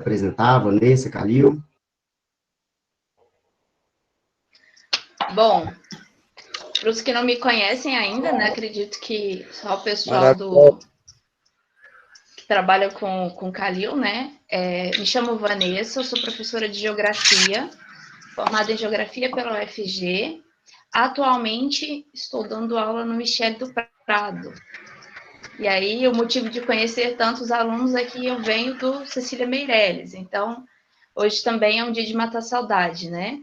apresentar, Vanessa, Calil. Bom, para os que não me conhecem ainda, né, acredito que só o pessoal que trabalha com Calil, né, me chamo Vanessa, eu sou professora de Geografia, formada em Geografia pela UFG. Atualmente, estou dando aula no Michele do Prado. E aí, o motivo de conhecer tantos alunos é que eu venho do Cecília Meirelles. Então, hoje também é um dia de matar saudade, né?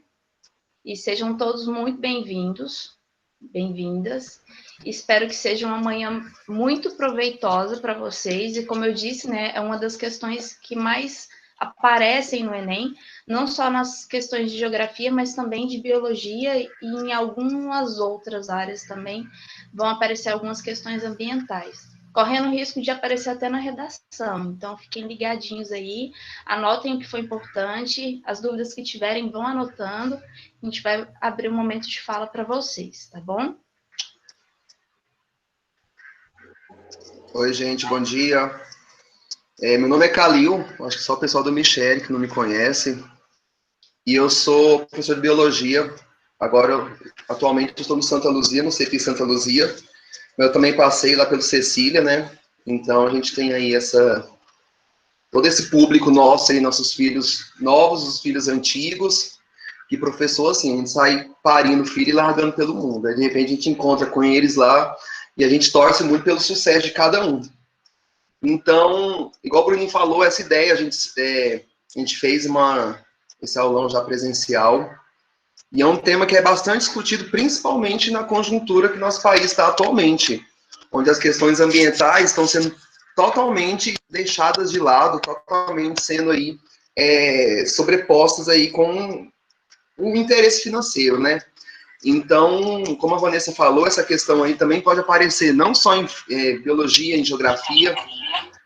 E sejam todos muito bem-vindos, bem-vindas. Espero que seja uma manhã muito proveitosa para vocês. E como eu disse, né, é uma das questões que mais aparecem no Enem, não só nas questões de geografia, mas também de biologia e em algumas outras áreas também vão aparecer algumas questões ambientais, correndo o risco de aparecer até na redação. Então, fiquem ligadinhos aí, anotem o que foi importante, as dúvidas que tiverem vão anotando, a gente vai abrir um momento de fala para vocês, tá bom? Oi, gente, bom dia. Meu nome é Calil, acho que só o pessoal do Michele que não me conhece. E eu sou professor de Biologia. Agora, atualmente, eu estou no Santa Luzia, no CEPI Santa Luzia. Mas eu também passei lá pelo Cecília, né? Então, a gente tem aí todo esse público nosso aí, nossos filhos novos, os filhos antigos. Que professor, assim, a gente sai parindo filho e largando pelo mundo. Aí, de repente, a gente encontra com eles lá e a gente torce muito pelo sucesso de cada um. Então, igual o Bruninho falou, essa ideia, a gente fez esse aulão já presencial, e é um tema que é bastante discutido, principalmente na conjuntura que nosso país está atualmente, onde as questões ambientais estão sendo totalmente deixadas de lado, totalmente sendo aí sobrepostas aí com o interesse financeiro, né? Então, como a Vanessa falou, essa questão aí também pode aparecer não só em biologia, em geografia,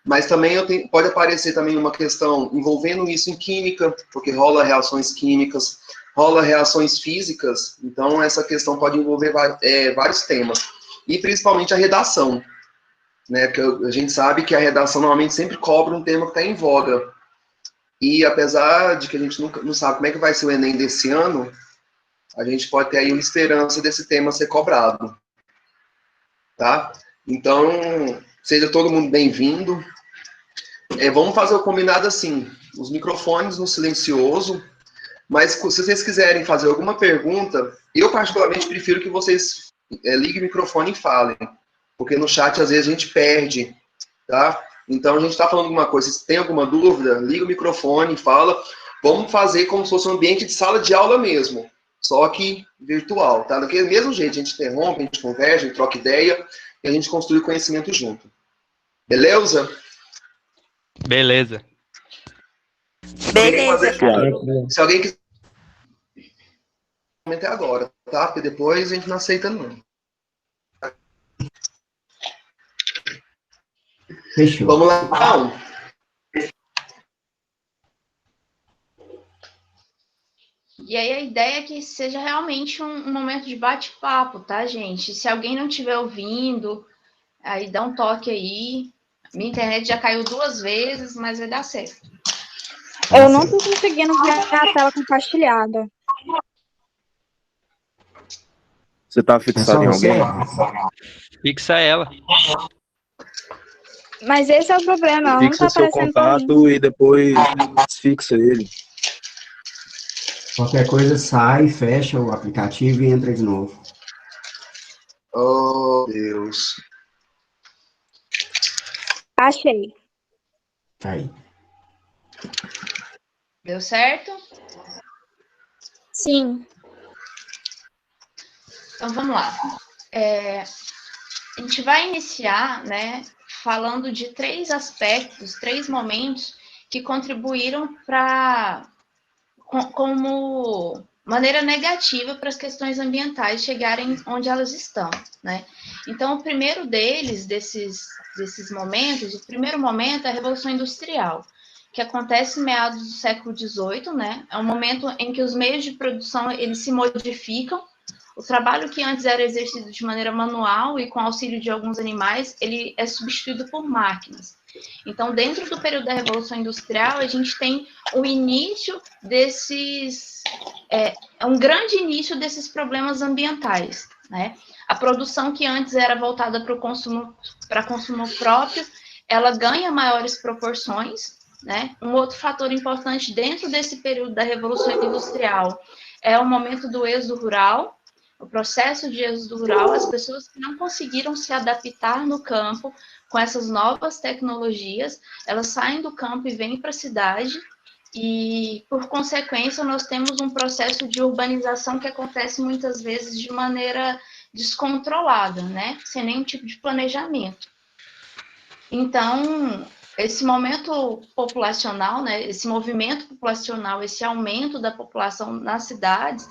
mas também pode aparecer também uma questão envolvendo isso em química, porque rola reações químicas, rola reações físicas, então essa questão pode envolver vários temas, e principalmente a redação, né? Porque a gente sabe que a redação normalmente sempre cobra um tema que está em voga, e apesar de que a gente nunca não sabe como é que vai ser o Enem desse ano, a gente pode ter aí uma esperança desse tema ser cobrado, tá? Então, seja todo mundo bem-vindo. Vamos fazer o combinado assim, os microfones no silencioso, mas se vocês quiserem fazer alguma pergunta, eu particularmente prefiro que vocês liguem o microfone e falem, porque no chat às vezes a gente perde, tá? Então a gente está falando alguma coisa, se tem alguma dúvida, liga o microfone e fala. Vamos fazer como se fosse um ambiente de sala de aula mesmo, só que virtual, tá? Daquele mesmo jeito, a gente interrompe, a gente conversa, a gente troca ideia e a gente construi conhecimento junto. Beleza? Beleza. Beleza, cara. Se alguém quiser, até agora, tá? Porque depois a gente não aceita, não. Fechou. Vamos lá, então. E aí a ideia é que seja realmente um momento de bate-papo, tá, gente? Se alguém não estiver ouvindo, aí dá um toque aí. Minha internet já caiu 2 vezes, mas vai dar certo. Eu não tô conseguindo ver a tela compartilhada. Você tá fixado em alguém? Fixa ela. Mas esse é o problema, ela não Fixa tá seu aparecendo pra mim. contato e depois desfixa ele. Qualquer coisa, sai, fecha o aplicativo e entra de novo. Oh, Deus. Achei. Aí. Deu certo? Sim. Então vamos lá. A gente vai iniciar, né, falando de 3 aspectos, 3 momentos que contribuíram como maneira negativa para as questões ambientais chegarem onde elas estão, né? Então, o primeiro desses momentos, o primeiro momento é a Revolução Industrial, que acontece em meados do século XVIII, né? É um momento em que os meios de produção eles se modificam. O trabalho que antes era exercido de maneira manual e com auxílio de alguns animais, ele é substituído por máquinas. Então, dentro do período da Revolução Industrial, a gente tem o início desses... um grande início desses problemas ambientais, né? A produção que antes era voltada para consumo próprio, ela ganha maiores proporções, né? Um outro fator importante dentro desse período da Revolução Industrial é o momento do êxodo rural, o processo de êxodo rural, as pessoas que não conseguiram se adaptar no campo com essas novas tecnologias, elas saem do campo e vêm para a cidade, e, por consequência, nós temos um processo de urbanização que acontece muitas vezes de maneira descontrolada, né? Sem nenhum tipo de planejamento. Então, esse momento populacional, né? Esse movimento populacional, esse aumento da população nas cidades,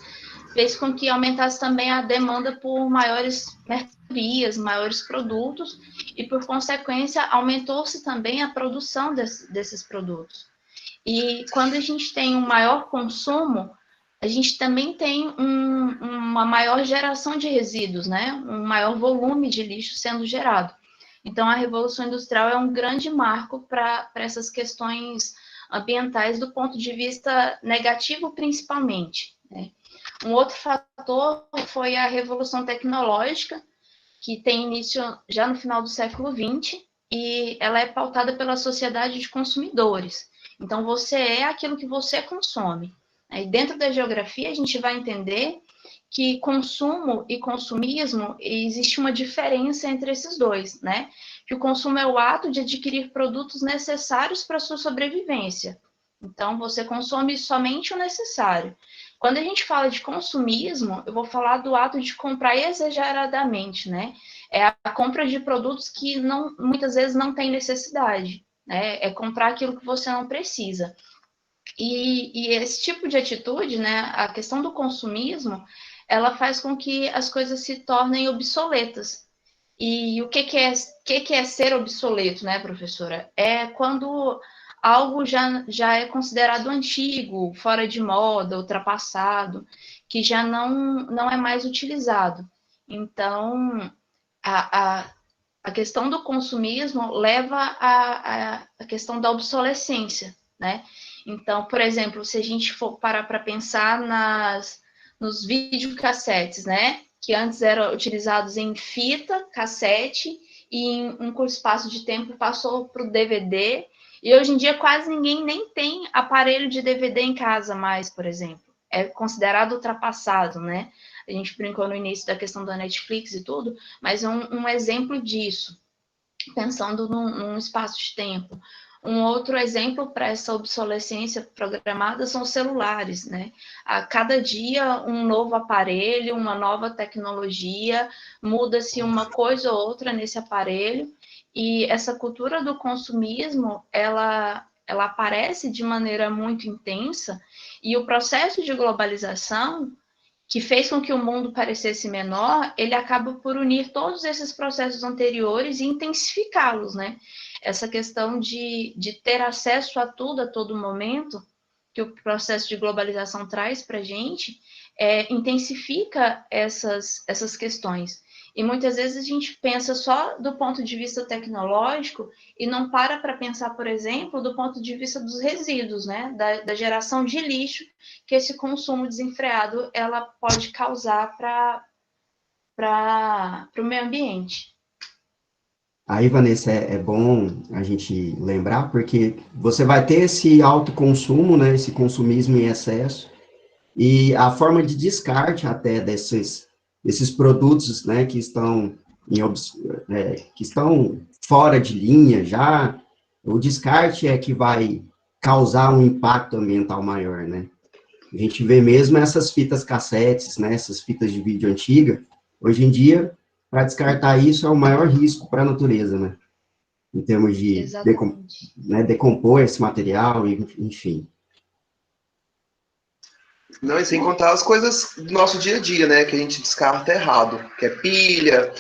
fez com que aumentasse também a demanda por maiores mercadorias, maiores produtos, e, por consequência, aumentou-se também a produção desses produtos. E quando a gente tem um maior consumo, a gente também tem uma maior geração de resíduos, né? Um maior volume de lixo sendo gerado. Então, a Revolução Industrial é um grande marco para essas questões ambientais do ponto de vista negativo, principalmente, né? Um outro fator foi a Revolução Tecnológica, que tem início já no final do século XX, e ela é pautada pela sociedade de consumidores. Então, você é aquilo que você consome. E dentro da geografia, a gente vai entender que consumo e consumismo, existe uma diferença entre esses dois, né? Que o consumo é o ato de adquirir produtos necessários para a sua sobrevivência. Então, você consome somente o necessário. Quando a gente fala de consumismo, eu vou falar do ato de comprar exageradamente, né? É a compra de produtos que muitas vezes não tem necessidade, né? É comprar aquilo que você não precisa. E esse tipo de atitude, né? A questão do consumismo, ela faz com que as coisas se tornem obsoletas. E o que é ser obsoleto, né, professora? É quando algo já é considerado antigo, fora de moda, ultrapassado, que já não é mais utilizado. Então, a questão do consumismo leva à questão da obsolescência, né? Então, por exemplo, se a gente for parar para pensar nos videocassetes, né? Que antes eram utilizados em fita, cassete, e em um curto espaço de tempo passou para o DVD, e hoje em dia quase ninguém nem tem aparelho de DVD em casa mais, por exemplo. É considerado ultrapassado, né? A gente brincou no início da questão da Netflix e tudo, mas é um exemplo disso, pensando num espaço de tempo. Um outro exemplo para essa obsolescência programada são os celulares, né? A cada dia um novo aparelho, uma nova tecnologia, muda-se uma coisa ou outra nesse aparelho, e essa cultura do consumismo, ela aparece de maneira muito intensa, e o processo de globalização, que fez com que o mundo parecesse menor, ele acaba por unir todos esses processos anteriores e intensificá-los, né? Essa questão de ter acesso a tudo a todo momento, que o processo de globalização traz para a gente, intensifica essas questões. E muitas vezes a gente pensa só do ponto de vista tecnológico e não para pensar, por exemplo, do ponto de vista dos resíduos, né? Da geração de lixo que esse consumo desenfreado ela pode causar para o meio ambiente. Aí, Vanessa, é bom a gente lembrar, porque você vai ter esse autoconsumo, né, esse consumismo em excesso, e a forma de descarte até desses produtos, né, que estão fora de linha já, o descarte é que vai causar um impacto ambiental maior, né? A gente vê mesmo essas fitas cassetes, né, essas fitas de vídeo antiga, hoje em dia, para descartar isso é o maior risco para a natureza, né? Em termos de decompor esse material, enfim. Não, e sem contar as coisas do nosso dia a dia, né? Que a gente descarta errado. Que é pilha,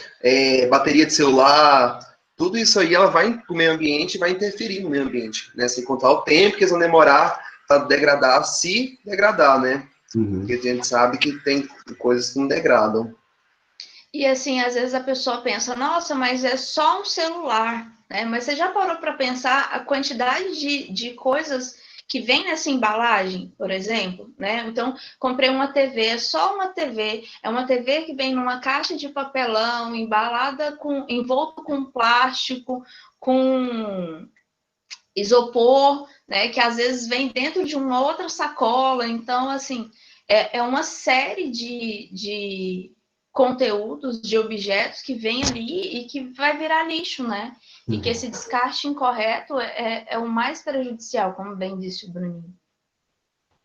bateria de celular, tudo isso aí ela vai para o meio ambiente e vai interferir no meio ambiente, né? Sem contar o tempo que eles vão demorar para degradar, se degradar, né? Uhum. Porque a gente sabe que tem coisas que não degradam. E assim, às vezes a pessoa pensa, nossa, mas é só um celular. né? Mas você já parou para pensar a quantidade de coisas que vem nessa embalagem, por exemplo, né? Então, comprei uma TV, é só uma TV, é uma TV que vem numa caixa de papelão, embalada envolto com plástico, com isopor, né? Que às vezes vem dentro de uma outra sacola. Então, assim, é uma série de conteúdos, de objetos que vem ali e que vai virar lixo, né? E que esse descarte incorreto é o mais prejudicial, como bem disse o Bruninho.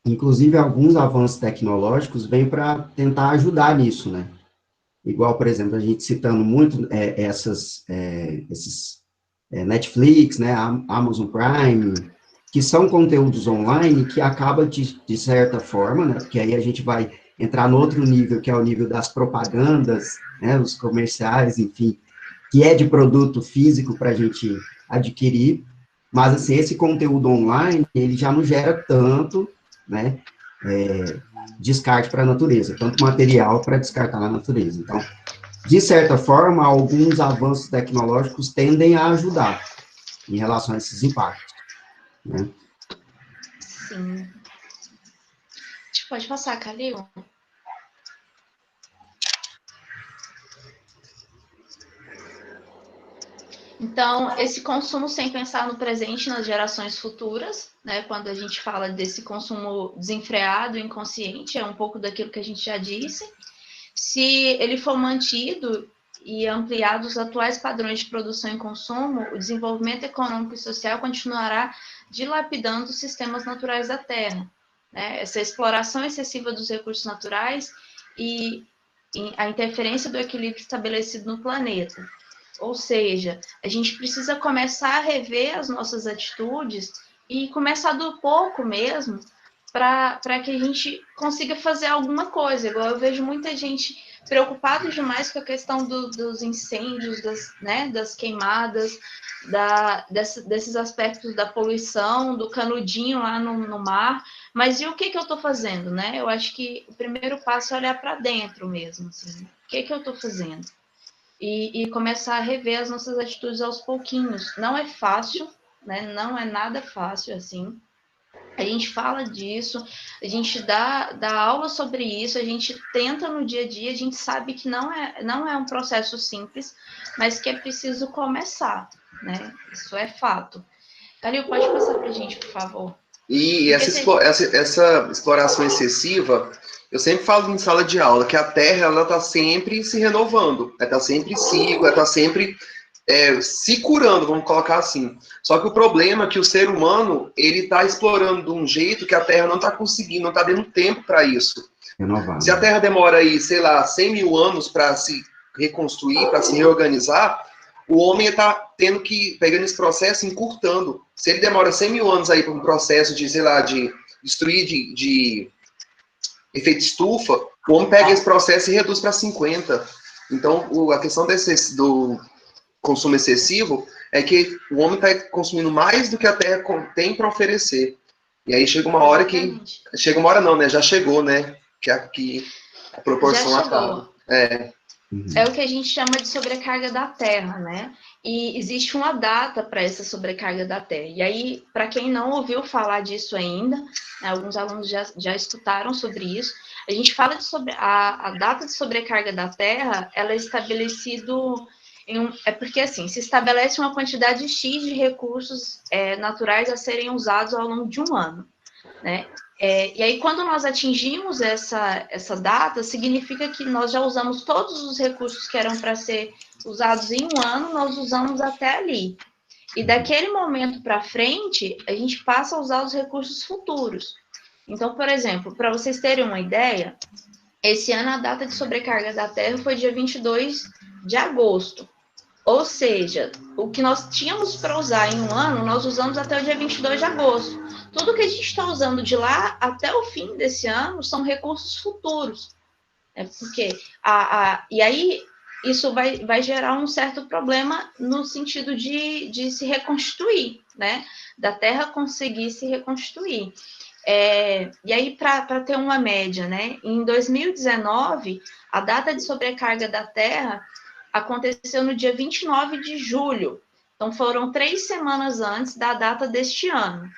Inclusive, alguns avanços tecnológicos vêm para tentar ajudar nisso, né? Igual, por exemplo, a gente citando muito esses Netflix, né, Amazon Prime, que são conteúdos online que acaba de certa forma, né, porque aí a gente vai entrar no outro nível, que é o nível das propagandas, né, os comerciais, enfim, que é de produto físico para a gente adquirir, mas, assim, esse conteúdo online, ele já não gera tanto, né, descarte para a natureza, tanto material para descartar na natureza. Então, de certa forma, alguns avanços tecnológicos tendem a ajudar em relação a esses impactos, né? Sim. Pode passar, Calil. Então, esse consumo sem pensar no presente, nas gerações futuras, né? Quando a gente fala desse consumo desenfreado, inconsciente, é um pouco daquilo que a gente já disse. Se ele for mantido e ampliado os atuais padrões de produção e consumo, o desenvolvimento econômico e social continuará dilapidando os sistemas naturais da Terra, né? Essa exploração excessiva dos recursos naturais e a interferência do equilíbrio estabelecido no planeta. Ou seja, a gente precisa começar a rever as nossas atitudes e começar do pouco mesmo, para que a gente consiga fazer alguma coisa. Igual eu vejo muita gente preocupada demais com a questão dos incêndios, das queimadas, desses aspectos da poluição, do canudinho lá no mar. Mas e o que eu estou fazendo, né? Eu acho que o primeiro passo é olhar para dentro mesmo. Assim, o que eu estou fazendo? E começar a rever as nossas atitudes aos pouquinhos. Não é fácil, né? Não é nada fácil assim. A gente fala disso, a gente dá aula sobre isso, a gente tenta no dia a dia, a gente sabe que não é um processo simples, mas que é preciso começar, né? Isso é fato. Calil, pode passar para a gente, por favor. E essa exploração excessiva, eu sempre falo em sala de aula que a Terra ela está sempre se renovando, ela está sempre em ciclo, ela está sempre se curando, vamos colocar assim. Só que o problema é que o ser humano ele está explorando de um jeito que a Terra não está conseguindo, não está dando tempo para isso. Renovado. Se a Terra demora aí, sei lá, 100 mil anos para se reconstruir, para se reorganizar, o homem está pegando esse processo e encurtando. Se ele demora 100 mil anos aí para um processo de, sei lá, de destruir de efeito estufa, o homem pega esse processo e reduz para 50. Então, a questão do consumo excessivo é que o homem está consumindo mais do que a Terra tem para oferecer. E aí chega uma hora que... Chega uma hora não, né? Já chegou, né? Que a proporção acaba. É o que a gente chama de sobrecarga da Terra, né? E existe uma data para essa sobrecarga da Terra. E aí, para quem não ouviu falar disso ainda, né, alguns alunos já escutaram sobre isso, a gente fala sobre a data de sobrecarga da Terra, ela é estabelecido é porque, assim, se estabelece uma quantidade X de recursos naturais a serem usados ao longo de um ano, né? E aí, quando nós atingimos essa data, significa que nós já usamos todos os recursos que eram para ser usados em um ano, nós usamos até ali. E daquele momento para frente, a gente passa a usar os recursos futuros. Então, por exemplo, para vocês terem uma ideia, esse ano a data de sobrecarga da Terra foi dia 22 de agosto. Ou seja, o que nós tínhamos para usar em um ano, nós usamos até o dia 22 de agosto. Tudo que a gente está usando de lá até o fim desse ano são recursos futuros. Porque e aí isso vai gerar um certo problema no sentido de se reconstituir, né? Da Terra conseguir se reconstituir. E aí, para ter uma média, né? Em 2019, a data de sobrecarga da Terra aconteceu no dia 29 de julho. Então, foram 3 semanas antes da data deste ano.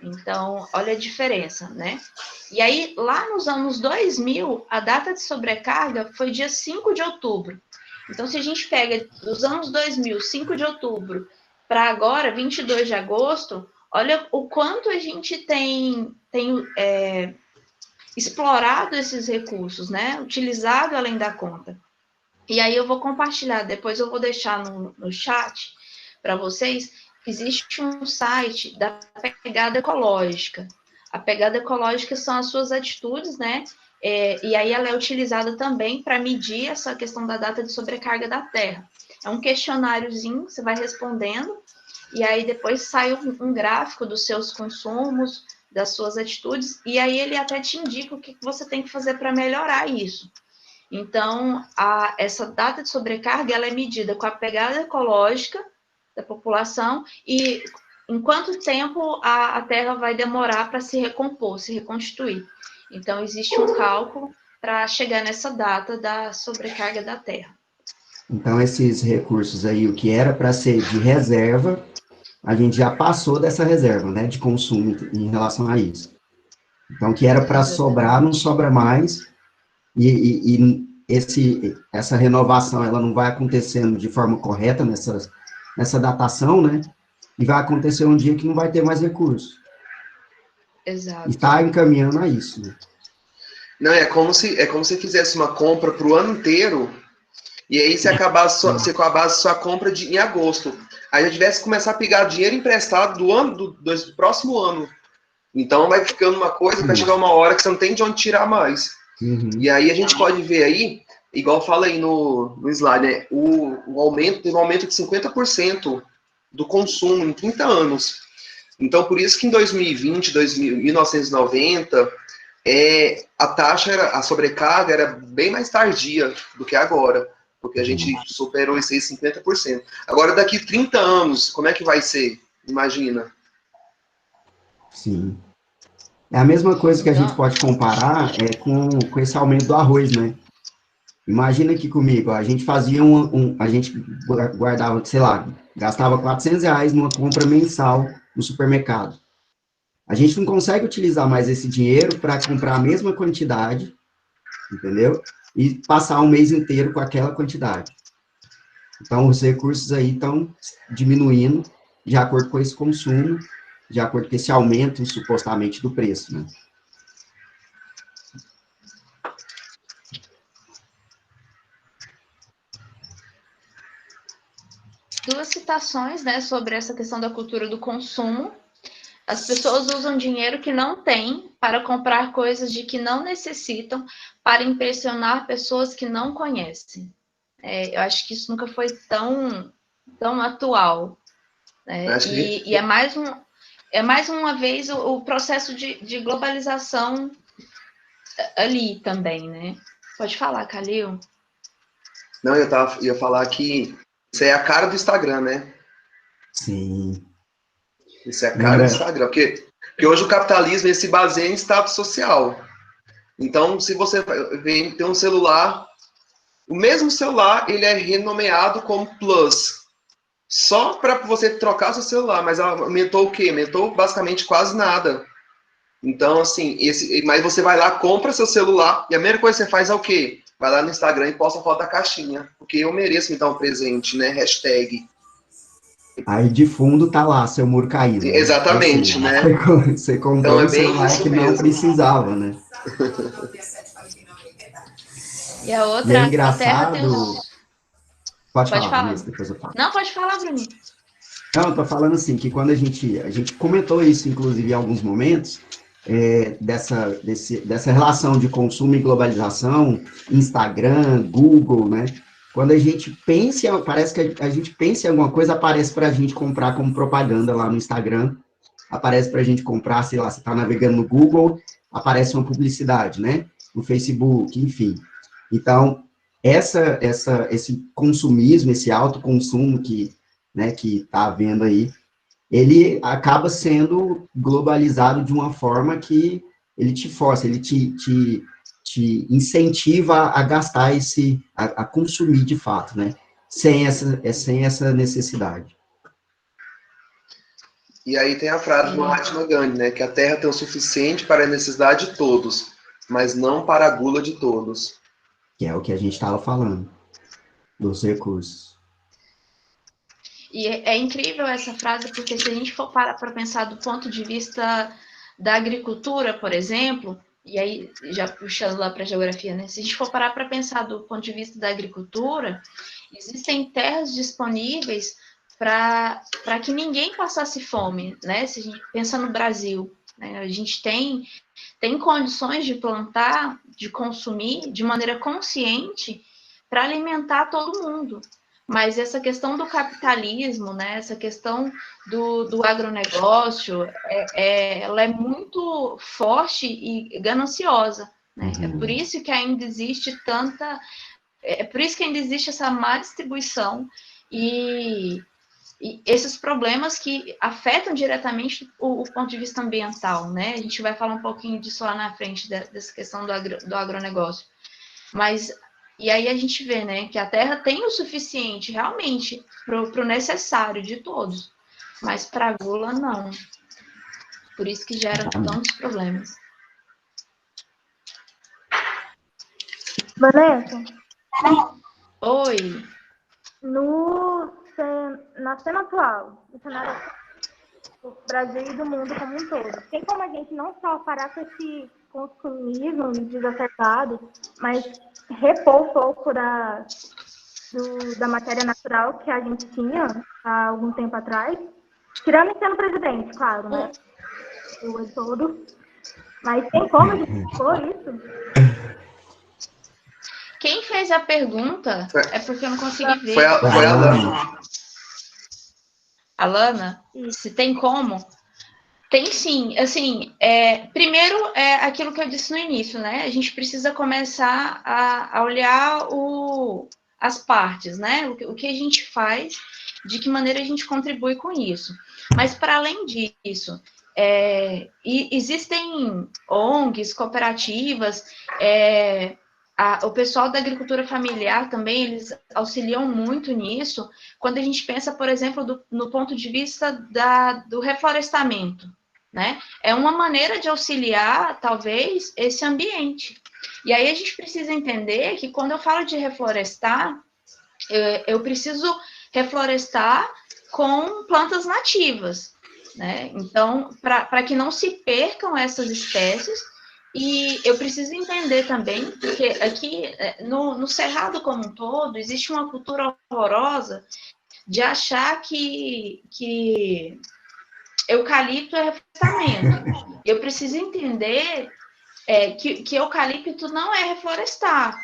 Então, olha a diferença, né? E aí, lá nos anos 2000, a data de sobrecarga foi dia 5 de outubro. Então, se a gente pega dos anos 2000, 5 de outubro, para agora, 22 de agosto, olha o quanto a gente tem explorado esses recursos, né? Utilizado além da conta. E aí eu vou compartilhar, depois eu vou deixar no chat para vocês. Existe um site da pegada ecológica. A pegada ecológica são as suas atitudes, né? E aí ela é utilizada também para medir essa questão da data de sobrecarga da Terra. É um questionáriozinho, você vai respondendo, e aí depois sai um gráfico dos seus consumos, das suas atitudes, e aí ele até te indica o que você tem que fazer para melhorar isso. Então, essa data de sobrecarga ela é medida com a pegada ecológica da população e em quanto tempo a Terra vai demorar para se recompor, se reconstituir. Então, existe um cálculo para chegar nessa data da sobrecarga da Terra. Então, esses recursos aí, o que era para ser de reserva, a gente já passou dessa reserva, né, de consumo em relação a isso. Então, o que era para sobrar, não sobra mais, e essa renovação, ela não vai acontecendo de forma correta nessa datação, né, e vai acontecer um dia que não vai ter mais recurso. Exato. E está encaminhando a isso, né? Não, é como se fizesse uma compra para o ano inteiro, e aí você acabasse sua compra em agosto. Aí já tivesse que começar a pegar dinheiro emprestado do próximo ano. Então vai ficando uma coisa que vai chegar uma hora que você não tem de onde tirar mais. Uhum. E aí a gente pode ver aí, igual fala aí no slide, né? Teve um aumento de 50% do consumo em 30 anos. Então, por isso que em 2020, 1990, a sobrecarga era bem mais tardia do que agora, porque a gente superou esses 50%. Agora, daqui 30 anos, como é que vai ser? Imagina. Sim. É a mesma coisa que a gente pode comparar com esse aumento do arroz, né? Imagina aqui comigo, a gente fazia a gente guardava, sei lá, gastava R$400 numa compra mensal no supermercado. A gente não consegue utilizar mais esse dinheiro para comprar a mesma quantidade, entendeu? E passar um mês inteiro com aquela quantidade. Então, os recursos aí estão diminuindo de acordo com esse consumo, de acordo com esse aumento, supostamente, do preço, né? Duas citações, né, sobre essa questão da cultura do consumo. As pessoas usam dinheiro que não têm para comprar coisas de que não necessitam para impressionar pessoas que não conhecem. Eu acho que isso nunca foi tão atual. Né? E é mais uma vez o processo de globalização ali também, né? Pode falar, Calil. Não, eu ia falar que isso é a cara do Instagram, né? Sim. Isso é a cara do Instagram, porque hoje o capitalismo ele se baseia em status social. Então, se você tem um celular, o mesmo celular, ele é renomeado como Plus, só para você trocar seu celular, mas aumentou o quê? Aumentou basicamente quase nada. Então, assim, mas você vai lá, compra seu celular, e a primeira coisa que você faz é o quê? Vai lá no Instagram e posta a foto da caixinha, porque eu mereço me dar um presente, né? Hashtag. Aí de fundo tá lá, seu muro caído. Né? Exatamente, né? Você comprou um celular que não precisava, né? E a outra... E é engraçado... Pode falar. Mesmo, depois eu falo. Não, pode falar, Bruninho. Não, eu tô falando assim, que quando a gente comentou isso, inclusive, em alguns momentos, dessa relação de consumo e globalização, Instagram, Google, né? Quando a gente pensa, parece que a gente pensa em alguma coisa, aparece para a gente comprar como propaganda lá no Instagram, aparece para a gente comprar, sei lá, você está navegando no Google, aparece uma publicidade, né? No Facebook, enfim. Então, esse consumismo, esse autoconsumo que está havendo aí, ele acaba sendo globalizado de uma forma que ele te força, ele te incentiva a gastar a consumir de fato, né? Sem essa necessidade. E aí tem a frase do Mahatma Gandhi, né? Que a terra tem o suficiente para a necessidade de todos, mas não para a gula de todos. Que é o que a gente estava falando, dos recursos. E é incrível essa frase, porque se a gente for parar para pensar do ponto de vista da agricultura, por exemplo, e aí já puxando lá para a geografia, né? Se a gente for parar para pensar do ponto de vista da agricultura, existem terras disponíveis para que ninguém passasse fome, né? Se a gente pensa no Brasil, né? A gente tem condições de plantar, de consumir de maneira consciente para alimentar todo mundo. Mas essa questão do capitalismo, né, essa questão do agronegócio, ela é muito forte e gananciosa. Né? É por isso que ainda existe essa má distribuição e esses problemas que afetam diretamente o ponto de vista ambiental. Né? A gente vai falar um pouquinho disso lá na frente, dessa questão do agronegócio. Mas e aí a gente vê, né, que a Terra tem o suficiente, realmente, para o necessário de todos, mas para a gula, não. Por isso que gera tantos problemas. Vanessa? Oi. Na cena atual, no cenário do Brasil e do mundo como um todo, tem como a gente não só parar com esse consumismo desacertado, mas repor um pouco da matéria natural que a gente tinha há algum tempo atrás, tirando sendo presidente, claro, né? O todo. Mas tem como a gente repor isso? Quem fez a pergunta é porque eu não consegui ver. Foi a Lana. Alana, se tem como? Tem sim, assim, primeiro é aquilo que eu disse no início, né? A gente precisa começar a olhar as partes, né? O que a gente faz, de que maneira a gente contribui com isso. Mas, para além disso, existem ONGs, cooperativas, o pessoal da agricultura familiar também, eles auxiliam muito nisso, quando a gente pensa, por exemplo, no ponto de vista do reflorestamento. Né? É uma maneira de auxiliar, talvez, esse ambiente. E aí a gente precisa entender que quando eu falo de reflorestar, eu preciso reflorestar com plantas nativas. Né? Então, para que não se percam essas espécies, e eu preciso entender também, porque aqui no Cerrado como um todo, existe uma cultura horrorosa de achar que eucalipto é reflorestamento. Eu preciso entender que eucalipto não é reflorestar.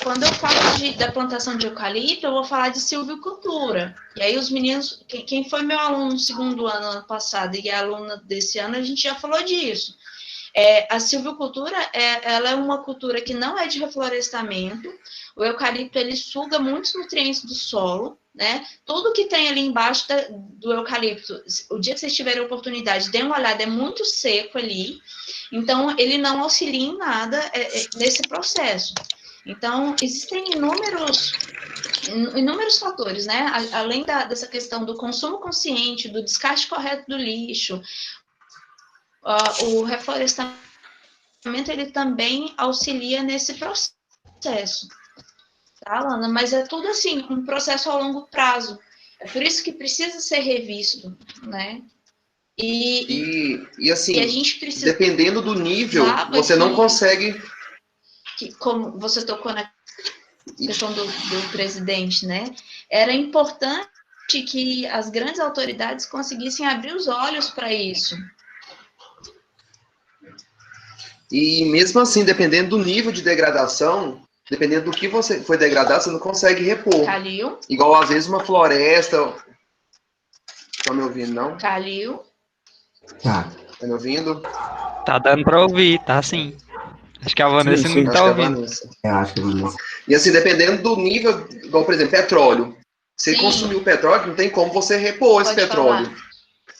Quando eu falo da plantação de eucalipto, eu vou falar de silvicultura. E aí os meninos, quem foi meu aluno no segundo ano passado e a aluna desse ano, a gente já falou disso. A silvicultura, ela é uma cultura que não é de reflorestamento. O eucalipto, ele suga muitos nutrientes do solo, né? Tudo que tem ali embaixo do eucalipto, o dia que vocês tiverem a oportunidade, dê uma olhada, é muito seco ali. Então, ele não auxilia em nada nesse processo. Então, existem inúmeros fatores, né? Além dessa questão do consumo consciente, do descarte correto do lixo, o reflorestamento, ele também auxilia nesse processo. Tá, Lana? Mas é tudo assim, um processo a longo prazo. É por isso que precisa ser revisto, né? E assim, a gente precisa, dependendo do nível, você não consegue... Como você tocou na questão do presidente, né? Era importante que as grandes autoridades conseguissem abrir os olhos para isso. E mesmo assim, dependendo do nível de degradação, dependendo do que você foi degradado, você não consegue repor. Calil? Igual, às vezes, uma floresta... Estão me ouvindo, não? Calil? Tá. Tá me ouvindo? Tá dando pra ouvir, tá sim. Acho que a Vanessa Sim, não tá ouvindo. Eu acho que Vanessa. E assim, dependendo do nível, igual, por exemplo, petróleo. Você Sim. consumiu o petróleo, não tem como você repor esse Pode petróleo. falar.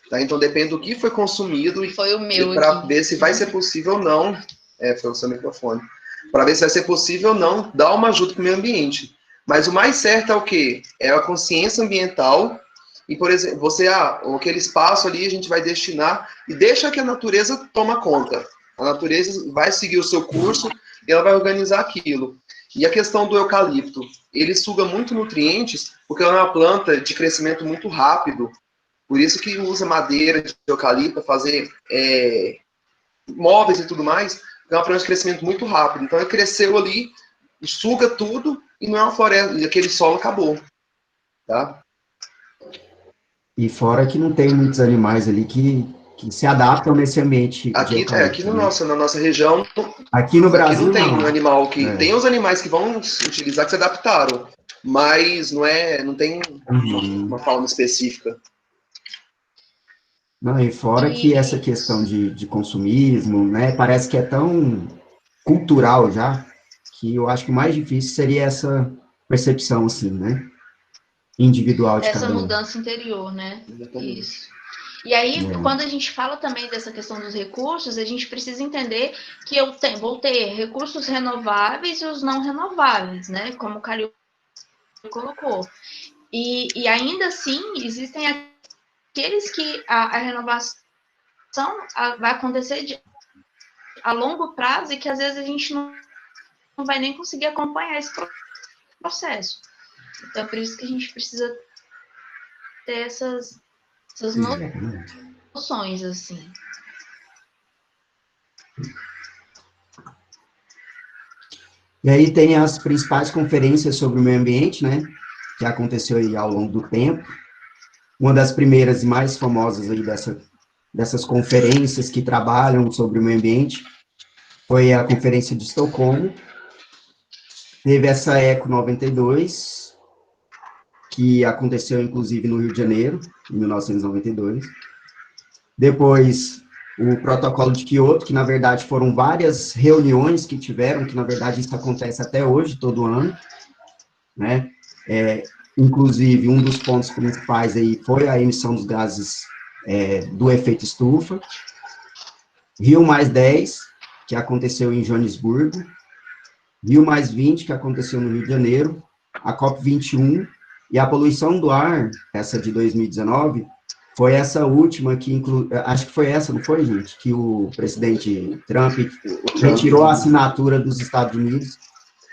Tá? Então, depende do que foi consumido e Foi o meu para aqui. ver se vai ser possível ou não. Foi o seu microfone. Para ver se vai ser possível ou não dar uma ajuda para o meio ambiente. Mas o mais certo é o quê? É a consciência ambiental e, por exemplo, aquele espaço ali a gente vai destinar e deixa que a natureza toma conta. A natureza vai seguir o seu curso e ela vai organizar aquilo. E a questão do eucalipto, ele suga muito nutrientes, porque ela é uma planta de crescimento muito rápido, por isso que usa madeira de eucalipto para fazer móveis e tudo mais, é uma planta de crescimento muito rápido. Então, ele cresceu ali, suga tudo, e não é uma floresta, e aquele solo acabou. Tá? E fora que não tem muitos animais ali que se adaptam nesse ambiente. Aqui no na nossa região, aqui no Brasil não tem não. Um animal que... Tem os animais que vão utilizar, que se adaptaram, mas não tem uma fauna específica. Não, e fora que essa questão de consumismo, né, parece que é tão cultural já, que eu acho que o mais difícil seria essa percepção, assim, né, individual de essa cada um. mudança interior, né? Isso. E aí, quando a gente fala também dessa questão dos recursos, a gente precisa entender que vou ter recursos renováveis e os não renováveis, né? Como o Calil colocou. E ainda assim, existem aqueles que a renovação vai acontecer a longo prazo e que às vezes a gente não vai nem conseguir acompanhar esse processo. Então, é por isso que a gente precisa ter essas noções, assim. E aí tem as principais conferências sobre o meio ambiente, né, que aconteceu aí ao longo do tempo. Uma das primeiras e mais famosas aí dessas conferências que trabalham sobre o meio ambiente foi a Conferência de Estocolmo. Teve essa Eco 92, que aconteceu, inclusive, no Rio de Janeiro, em 1992. Depois, o Protocolo de Kyoto, que, na verdade, foram várias reuniões que tiveram, que, na verdade, isso acontece até hoje, todo ano, né? Inclusive, um dos pontos principais aí foi a emissão dos gases do efeito estufa. Rio+10, que aconteceu em Joanesburgo. Rio+20, que aconteceu no Rio de Janeiro. A COP21 e a poluição do ar, essa de 2019, foi essa última que acho que foi essa, não foi, gente? Que o presidente Trump retirou a assinatura dos Estados Unidos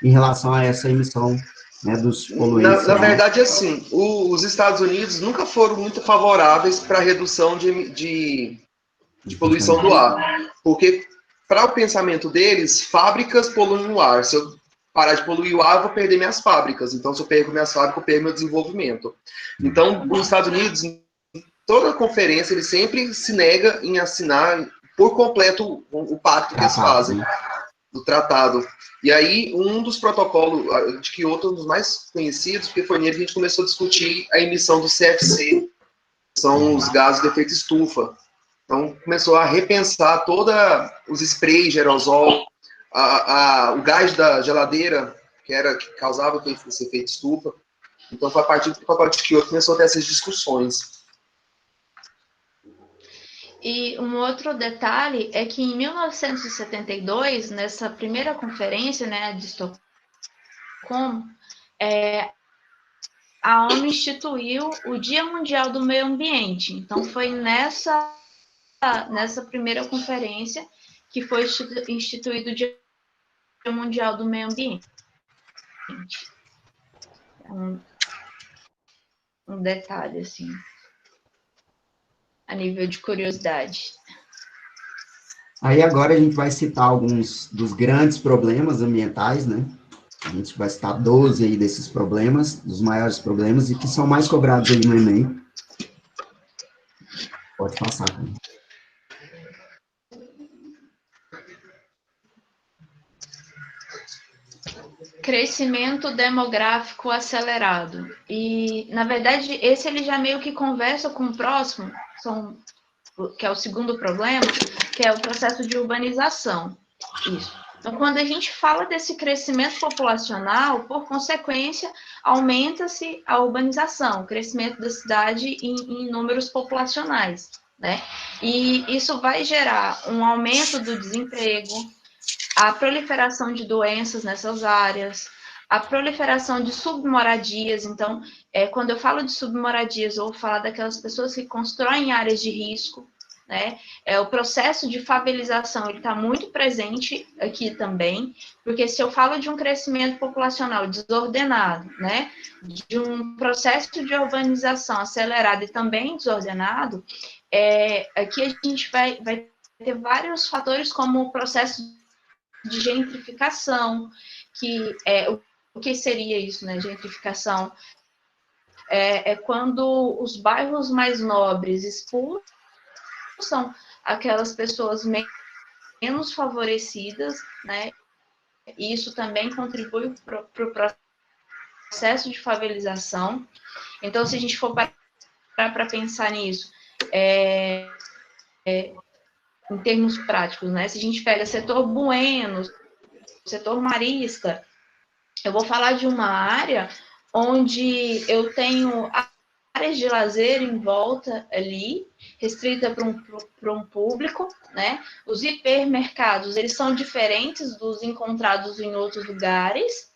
em relação a essa emissão, né, dos poluentes. Na verdade, assim, os Estados Unidos nunca foram muito favoráveis para a redução de poluição do ar, porque para o pensamento deles, fábricas poluem o ar. Se eu parar de poluir o ar, eu vou perder minhas fábricas. Então, se eu perco minhas fábricas, eu perco meu desenvolvimento. Então, os Estados Unidos, toda a conferência, ele sempre se nega em assinar por completo o pacto que eles fazem, do tratado. E aí, um dos protocolos de Kyoto, um dos mais conhecidos, porque foi nele que a gente começou a discutir a emissão do CFC, são os gases de efeito estufa. Então, começou a repensar todos os sprays de aerosol, o gás da geladeira, que causava esse efeito estufa. Então, foi a partir do protocolo de Kyoto que começou a ter essas discussões. E um outro detalhe é que em 1972, nessa primeira conferência, né, de Estocolmo, a ONU instituiu o Dia Mundial do Meio Ambiente. Então, foi nessa primeira conferência que foi instituído o Dia Mundial do Meio Ambiente. Um detalhe, assim, a nível de curiosidade. Aí agora a gente vai citar alguns dos grandes problemas ambientais, né? A gente vai citar 12 aí desses problemas, dos maiores problemas, e que são mais cobrados aí no Enem. Pode passar, cara. Crescimento demográfico acelerado. E, na verdade, esse ele já meio que conversa com o próximo, que é o segundo problema, que é o processo de urbanização. Isso. Então, quando a gente fala desse crescimento populacional, por consequência, aumenta-se a urbanização, o crescimento da cidade em números populacionais, né? E isso vai gerar um aumento do desemprego, a proliferação de doenças nessas áreas, a proliferação de submoradias. Então, quando eu falo de submoradias, eu vou falar daquelas pessoas que constroem áreas de risco, né? O processo de favelização está muito presente aqui também, porque se eu falo de um crescimento populacional desordenado, né, de um processo de urbanização acelerado e também desordenado, aqui a gente vai ter vários fatores, como o processo de gentrificação, que o que seria isso, né? Gentrificação é quando os bairros mais nobres expulsam aquelas pessoas menos favorecidas, né? E isso também contribui para o processo de favelização. Então, se a gente for para pensar nisso, em termos práticos, né? Se a gente pega setor bueno, setor marista, eu vou falar de uma área onde eu tenho áreas de lazer em volta ali, restrita para um público, né? Os hipermercados, eles são diferentes dos encontrados em outros lugares,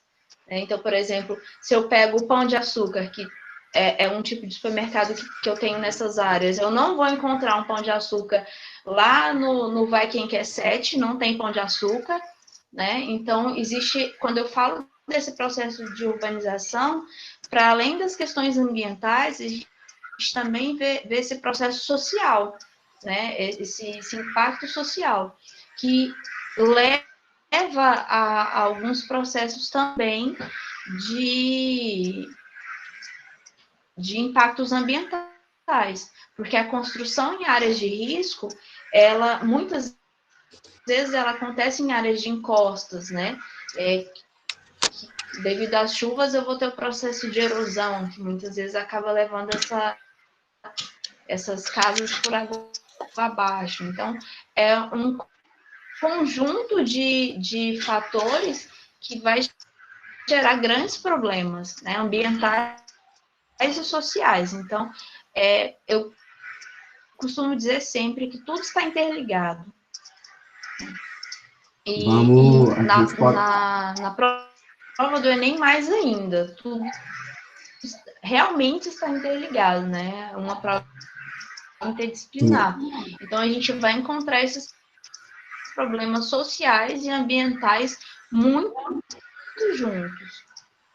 né? Então, por exemplo, se eu pego o Pão de Açúcar, que é um tipo de supermercado que eu tenho nessas áreas, eu não vou encontrar um Pão de Açúcar lá no Vai Quem Quer 7, não tem Pão de Açúcar, né? Então, existe, quando eu falo desse processo de urbanização, para além das questões ambientais, a gente também vê esse processo social, né? Esse impacto social, que leva a alguns processos também de impactos ambientais, porque a construção em áreas de risco, ela muitas vezes ela acontece em áreas de encostas, né? Devido às chuvas, eu vou ter o processo de erosão, que muitas vezes acaba levando essas casas por água abaixo. Então, é um conjunto de fatores que vai gerar grandes problemas, né, ambientais e sociais. Então, eu costumo dizer sempre que tudo está interligado. E na prova do Enem, mais ainda, tudo realmente está interligado, né? Uma prova interdisciplinar. Então, a gente vai encontrar esses problemas sociais e ambientais muito juntos,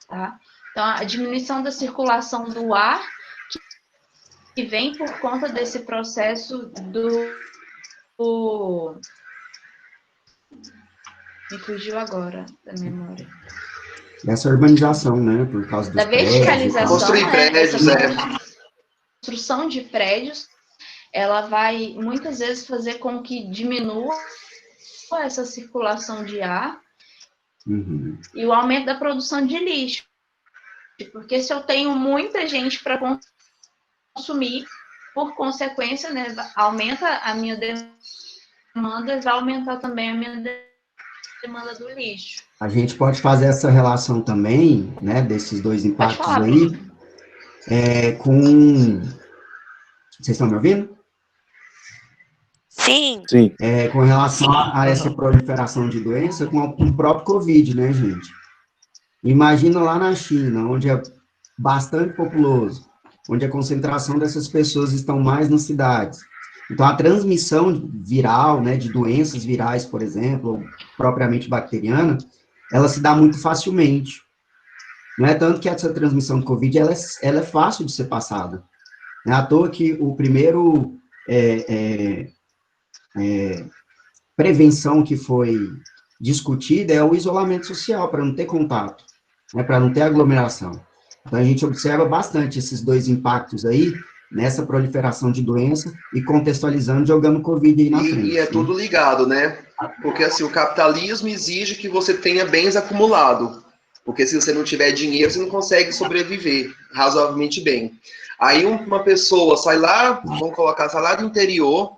tá? Então, a diminuição da circulação do ar, que vem por conta desse processo me fugiu agora da memória. Essa urbanização, né? Por causa dos da verticalização, construir prédios, construção de prédios, ela vai muitas vezes fazer com que diminua essa circulação de ar e o aumento da produção de lixo. Porque se eu tenho muita gente para consumir, por consequência, né, aumenta a minha demanda, vai aumentar também a minha demanda do lixo. A gente pode fazer essa relação também, né, desses dois impactos aí, com... Vocês estão me ouvindo? Sim. Com relação a essa proliferação de doença com o próprio Covid, né, gente? Imagina lá na China, onde é bastante populoso, onde a concentração dessas pessoas estão mais nas cidades. Então, a transmissão viral, né, de doenças virais, por exemplo, ou propriamente bacteriana, ela se dá muito facilmente. Não é tanto que essa transmissão do Covid, ela é fácil de ser passada. Não é à toa que o primeiro prevenção que foi discutida é o isolamento social, para não ter contato, né, para não ter aglomeração. Então, a gente observa bastante esses dois impactos aí, nessa proliferação de doença e contextualizando, jogando Covid aí na frente. E é tudo ligado, né? Porque, assim, o capitalismo exige que você tenha bens acumulados. Porque se você não tiver dinheiro, você não consegue sobreviver razoavelmente bem. Aí uma pessoa sai lá, vamos colocar, sai lá do interior,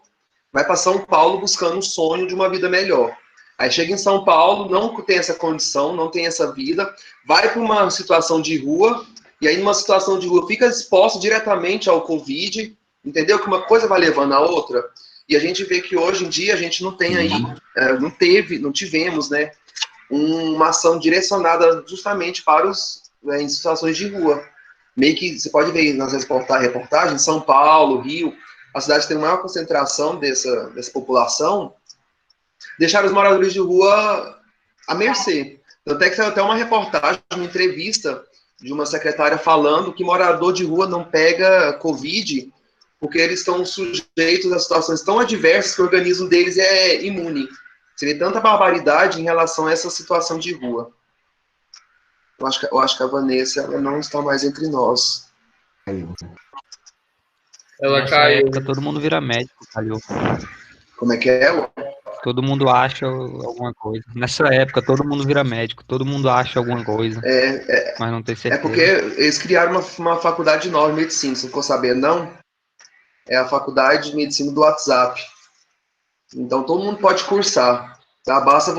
vai para São Paulo buscando um sonho de uma vida melhor. Aí chega em São Paulo, não tem essa condição, não tem essa vida, vai para uma situação de rua, e aí numa situação de rua fica exposto diretamente ao Covid, entendeu? Que uma coisa vai levando a outra. E a gente vê que hoje em dia a gente não tem aí, não tivemos, né, uma ação direcionada justamente para os em situações de rua. Meio que você pode ver nas reportagens, São Paulo, Rio, a cidade tem maior concentração dessa população, deixar os moradores de rua à mercê. Tanto é que saiu até uma reportagem, uma entrevista de uma secretária falando que morador de rua não pega Covid porque eles estão sujeitos a situações tão adversas que o organismo deles é imune. Você vê tanta barbaridade em relação a essa situação de rua. Eu acho que a Vanessa ela não está mais entre nós. Ela Nessa caiu. Época, todo mundo vira médico, Calil. Como é que é? Todo mundo acha alguma coisa. Nessa época, todo mundo vira médico, todo mundo acha alguma coisa. Mas não tem certeza. É porque eles criaram uma faculdade nova de medicina, você não ficou sabendo, não? É a faculdade de medicina do WhatsApp. Então, todo mundo pode cursar. Tá? Basta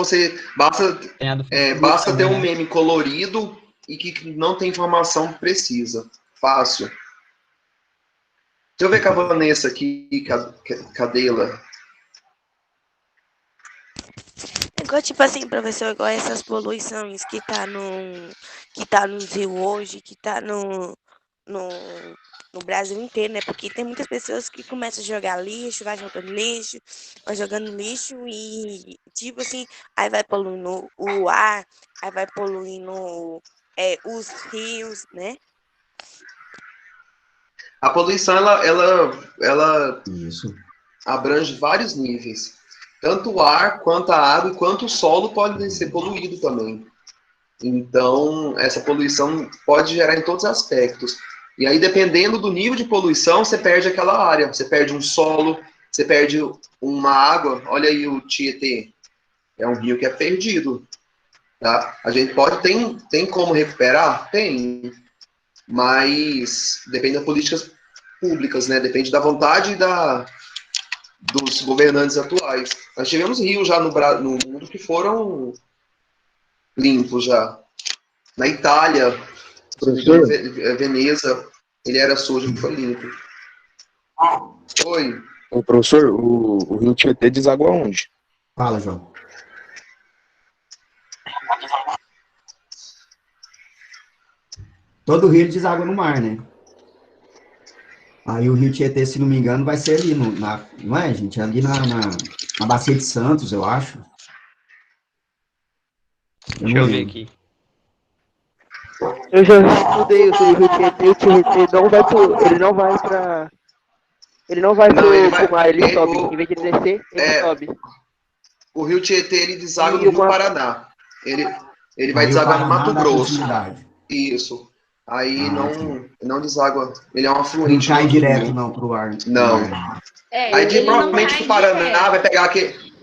ter um meme colorido e que não tem informação precisa. Fácil. Deixa eu ver com a Vanessa aqui, cadê ela? Igual, tipo assim, professor, igual essas poluições que tá no Rio hoje, que tá no Brasil inteiro, né? Porque tem muitas pessoas que começam a jogar lixo, vai jogando lixo e, tipo assim, aí vai poluindo o ar, aí vai poluindo os rios, né? A poluição, ela Isso. abrange vários níveis. Tanto o ar, quanto a água, quanto o solo podem ser poluídos também. Então, essa poluição pode gerar em todos os aspectos. E aí, dependendo do nível de poluição, você perde aquela área. Você perde um solo, você perde uma água. Olha aí o Tietê. É um rio que é perdido. Tá? A gente tem como recuperar? Tem. Mas depende das políticas públicas, né? Depende da vontade dos governantes atuais. Nós tivemos rios já no mundo que foram limpos já. Na Itália, Veneza, ele era sujo e foi limpo. Oi. Ô, professor, o rio Tietê deságua onde? Fala, João. Todo rio deságua no mar, né? Aí o rio Tietê, se não me engano, vai ser ali, não é, gente? Ali na Bacia de Santos, eu acho. Deixa eu ver aqui. Eu já estudei sobre o rio Tietê, o Tietê ele não vai pro mar, ele sobe. Em vez de ele descer, ele sobe. O rio Tietê, ele deságua no Rio Paraná. Ele vai desaguar no Mato Grosso. Isso. Aí não deságua. Ele é um afluente. Não cai direto, não, pro ar. Não. Aí, provavelmente, o Paraná vai pegar aqui.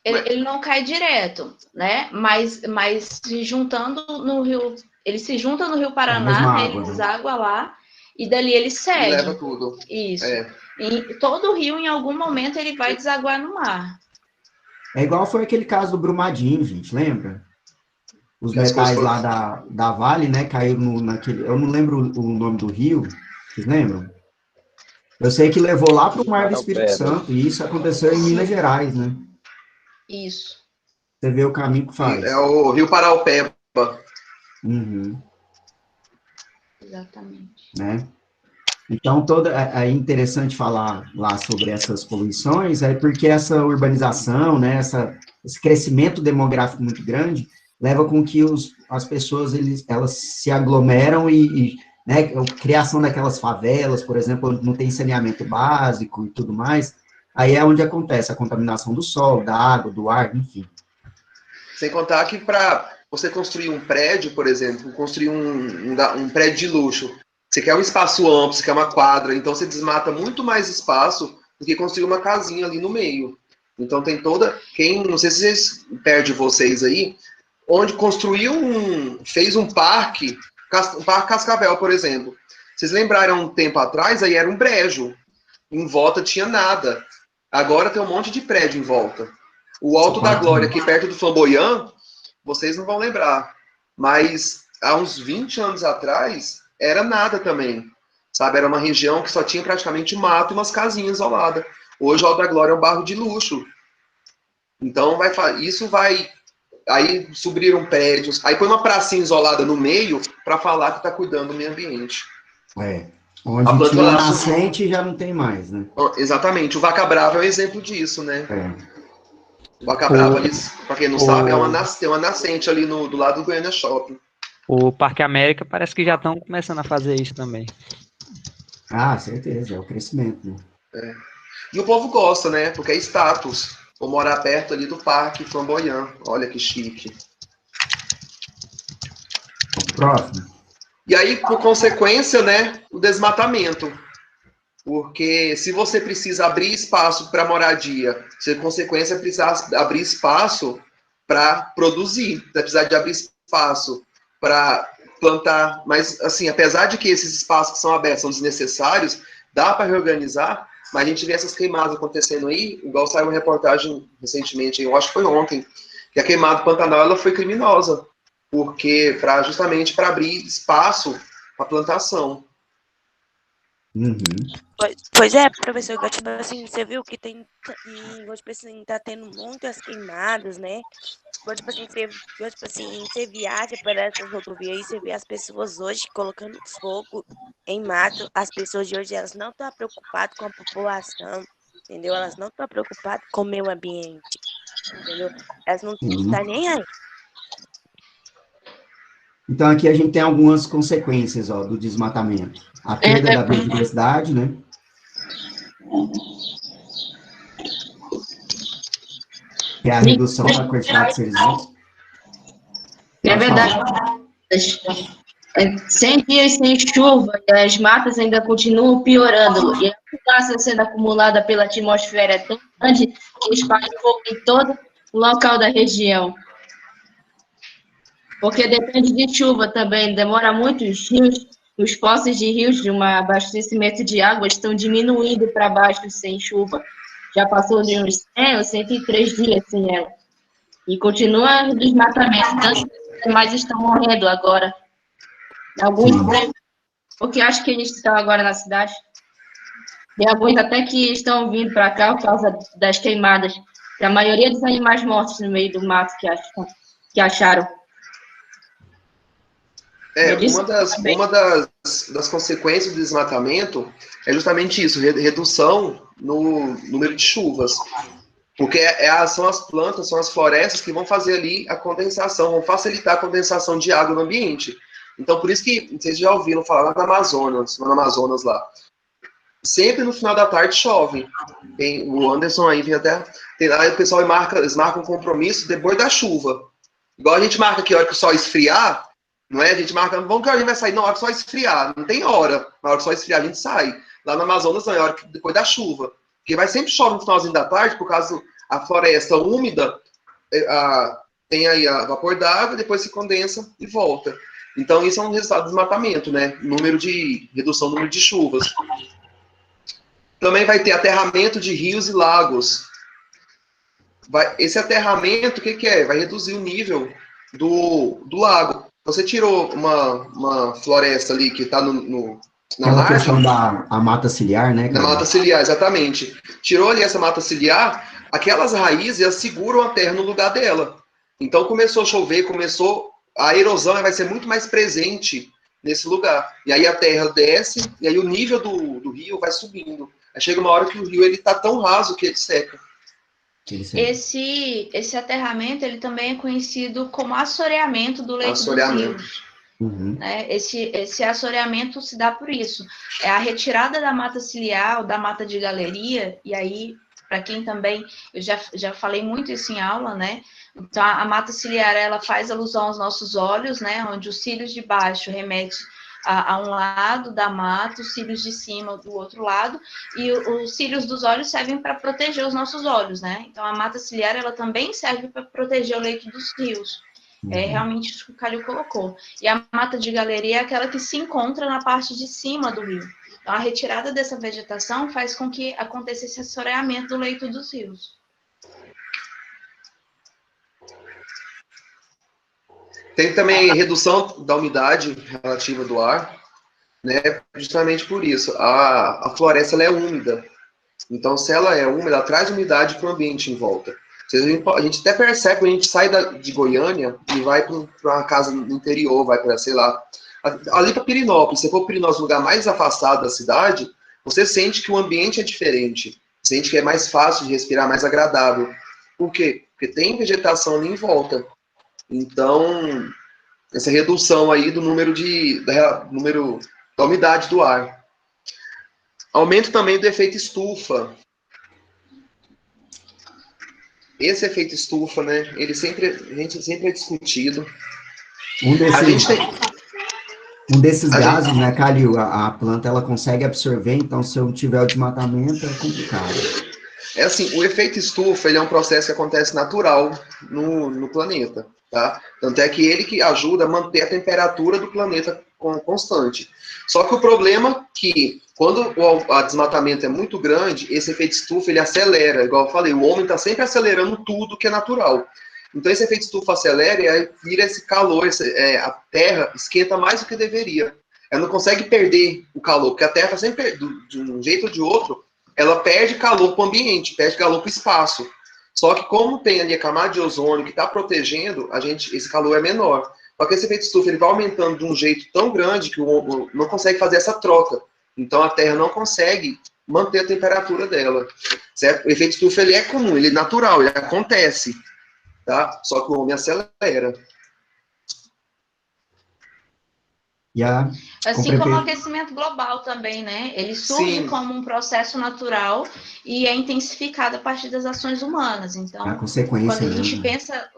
Ele não cai direto, né? Mas se juntando no rio... Ele se junta no Rio Paraná, né? Ele deságua lá, e dali ele segue. Leva tudo. Isso. E todo o rio, em algum momento, ele vai desaguar no mar. É igual foi aquele caso do Brumadinho, gente, lembra? Os metais lá da Vale, né, caíram naquele... Eu não lembro o nome do rio, vocês lembram? Eu sei que levou lá para o Mar do Espírito Santo, e isso aconteceu em Minas Gerais, né? Isso. Você vê o caminho que faz. É o Rio Paraupeba. Uhum. Exatamente. Né? Então, é interessante falar lá sobre essas poluições, porque essa urbanização, né, esse crescimento demográfico muito grande, leva com que as pessoas elas se aglomeram né, a criação daquelas favelas, por exemplo, onde não tem saneamento básico e tudo mais, aí é onde acontece a contaminação do solo, da água, do ar, enfim. Sem contar que para você construir um prédio, por exemplo, construir um prédio de luxo, você quer um espaço amplo, você quer uma quadra, então você desmata muito mais espaço do que construir uma casinha ali no meio. Então tem não sei se vocês perdem vocês aí, onde fez um parque Cascavel, por exemplo. Vocês lembraram um tempo atrás, aí era um brejo. Em volta tinha nada. Agora tem um monte de prédio em volta. O Alto da Glória, aqui perto do Flamboyant, vocês não vão lembrar. Mas há uns 20 anos atrás, era nada também. Sabe? Era uma região que só tinha praticamente mato e umas casinhas isoladas. Hoje o Alto da Glória é um bairro de luxo. Então, isso vai aí subiram prédios, aí põe uma pracinha isolada no meio para falar que está cuidando do meio ambiente. Onde a planta tinha nascente já não tem mais, né? Exatamente, o Vaca Brava é um exemplo disso, né? O Vaca Brava, para quem não sabe, tem uma nascente ali do lado do Goiânia Shopping. O Parque América parece que já estão começando a fazer isso também. Ah, certeza, é o crescimento, né? E o povo gosta, né? Porque é status. Vou morar perto ali do Parque Flamboyant. Olha que chique. Próximo. E aí, por consequência, né, o desmatamento. Porque se você precisa abrir espaço para moradia, se por consequência precisar abrir espaço para produzir, vai precisar de abrir espaço para plantar. Mas, assim, apesar de que esses espaços que são abertos são desnecessários, dá para reorganizar, mas a gente vê essas queimadas acontecendo aí, igual saiu uma reportagem recentemente, eu acho que foi ontem, que a queimada do Pantanal ela foi criminosa, porque justamente para abrir espaço para plantação. Pois é, professor, tipo assim, você viu que tem, tipo assim, tá tendo muitas queimadas, né? Tipo assim, você viaja por essas rodovias e você vê as pessoas hoje colocando fogo em mato. As pessoas de hoje, elas não estão preocupadas com a população, entendeu? Elas não estão preocupadas com o meio ambiente, entendeu? Elas não estão nem aí. Então, aqui a gente tem algumas consequências do desmatamento. A perda da biodiversidade, né? Que é a redução da quantidade de seres vivos. É verdade. 100 dias sem chuva, as matas ainda continuam piorando. E a fumaça sendo acumulada pela atmosfera é tão grande que espalha fogo em todo o local da região. Porque depende de chuva também, demora muito. Os poços de rios de abastecimento de água estão diminuindo para baixo sem chuva. Já passou de uns 100 ou 103 dias sem ela. E continua o desmatamento. Tantos animais estão morrendo agora. Alguns, porque acho que eles estão agora na cidade. Tem alguns até que estão vindo para cá por causa das queimadas. Que a maioria dos animais mortos no meio do mato que acharam. Uma das consequências do desmatamento é justamente isso, redução no número de chuvas. Porque são as plantas, são as florestas que vão fazer ali a condensação, vão facilitar a condensação de água no ambiente. Então, por isso que vocês já ouviram falar lá no Amazonas lá. Sempre no final da tarde chove. O Anderson aí vem até... Aí o pessoal eles marcam um compromisso depois da chuva. Igual a gente marca aqui a hora que o sol esfriar, não é? A gente marca, vamos que a gente vai sair na hora que o sol esfriar. Não tem hora. Na hora que o sol esfriar, a gente sai. Lá no Amazonas, não é hora que, depois da chuva. Porque vai sempre chove no finalzinho da tarde, por causa da floresta úmida, tem aí a vapor d'água, depois se condensa e volta. Então, isso é um resultado do desmatamento, né? Redução do número de chuvas. Também vai ter aterramento de rios e lagos. Esse aterramento, o que é? Vai reduzir o nível do lago. Você tirou uma floresta ali que está na margem. Questão da mata ciliar, né? Na mata ciliar, exatamente. Tirou ali essa mata ciliar, aquelas raízes elas seguram a terra no lugar dela. Então começou a chover, a erosão vai ser muito mais presente nesse lugar. E aí a terra desce, e aí o nível do rio vai subindo. Aí chega uma hora que o rio está tão raso que ele seca. Esse aterramento ele também é conhecido como assoreamento do leito dos rios. Né? Esse assoreamento se dá por isso. É a retirada da mata ciliar ou da mata de galeria, e aí, para quem também, eu já falei muito isso em aula, né? Então, a mata ciliar, ela faz alusão aos nossos olhos, né? Onde os cílios de baixo remetem a um lado da mata, os cílios de cima do outro lado, e os cílios dos olhos servem para proteger os nossos olhos, né? Então, a mata ciliar, ela também serve para proteger o leito dos rios. É realmente isso que o Calil colocou. E a mata de galeria é aquela que se encontra na parte de cima do rio. Então, a retirada dessa vegetação faz com que aconteça esse assoreamento do leito dos rios. Tem também redução da umidade relativa do ar, né? Justamente por isso. A floresta ela é úmida. Então, se ela é úmida, ela traz umidade para o ambiente em volta. A gente até percebe quando a gente sai de Goiânia e vai para uma casa no interior, vai para, sei lá, ali para Pirinópolis. Se for para Pirinópolis, lugar mais afastado da cidade, você sente que o ambiente é diferente. Sente que é mais fácil de respirar, mais agradável. Por quê? Porque tem vegetação ali em volta. Então, essa redução aí do número da umidade do ar. Aumento também do efeito estufa. Esse efeito estufa, né? A gente sempre é discutido. Um desses gases, né, Calil, a planta ela consegue absorver, então se eu tiver o desmatamento é complicado. É assim, o efeito estufa, ele é um processo que acontece natural no planeta, tá? Tanto é que ele que ajuda a manter a temperatura do planeta constante. Só que o problema é que, quando o desmatamento é muito grande, esse efeito estufa, ele acelera. Igual eu falei, o homem está sempre acelerando tudo que é natural. Então, esse efeito estufa acelera e aí vira esse calor, a Terra esquenta mais do que deveria. Ela não consegue perder o calor, porque a Terra está sempre, de um jeito ou de outro, ela perde calor para o ambiente, perde calor para o espaço. Só que como tem ali a camada de ozônio que está protegendo, esse calor é menor. Só que esse efeito estufa ele vai aumentando de um jeito tão grande que o homem não consegue fazer essa troca. Então a Terra não consegue manter a temperatura dela. Certo? O efeito estufa ele é comum, ele é natural, ele acontece. Tá? Só que o homem acelera. Assim como o aquecimento global também, né? Ele surge Sim. como um processo natural e é intensificado a partir das ações humanas. Então, a consequência, quando a gente pensa,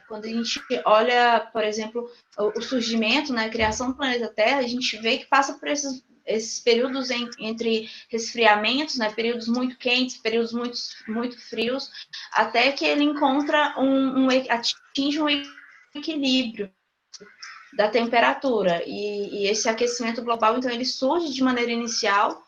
quando a gente olha, por exemplo, o surgimento, né, a criação do planeta Terra, a gente vê que passa por esses períodos entre resfriamentos, né, períodos muito quentes, períodos muito frios, até que ele encontra atinge um equilíbrio da temperatura, e esse aquecimento global, então, ele surge de maneira inicial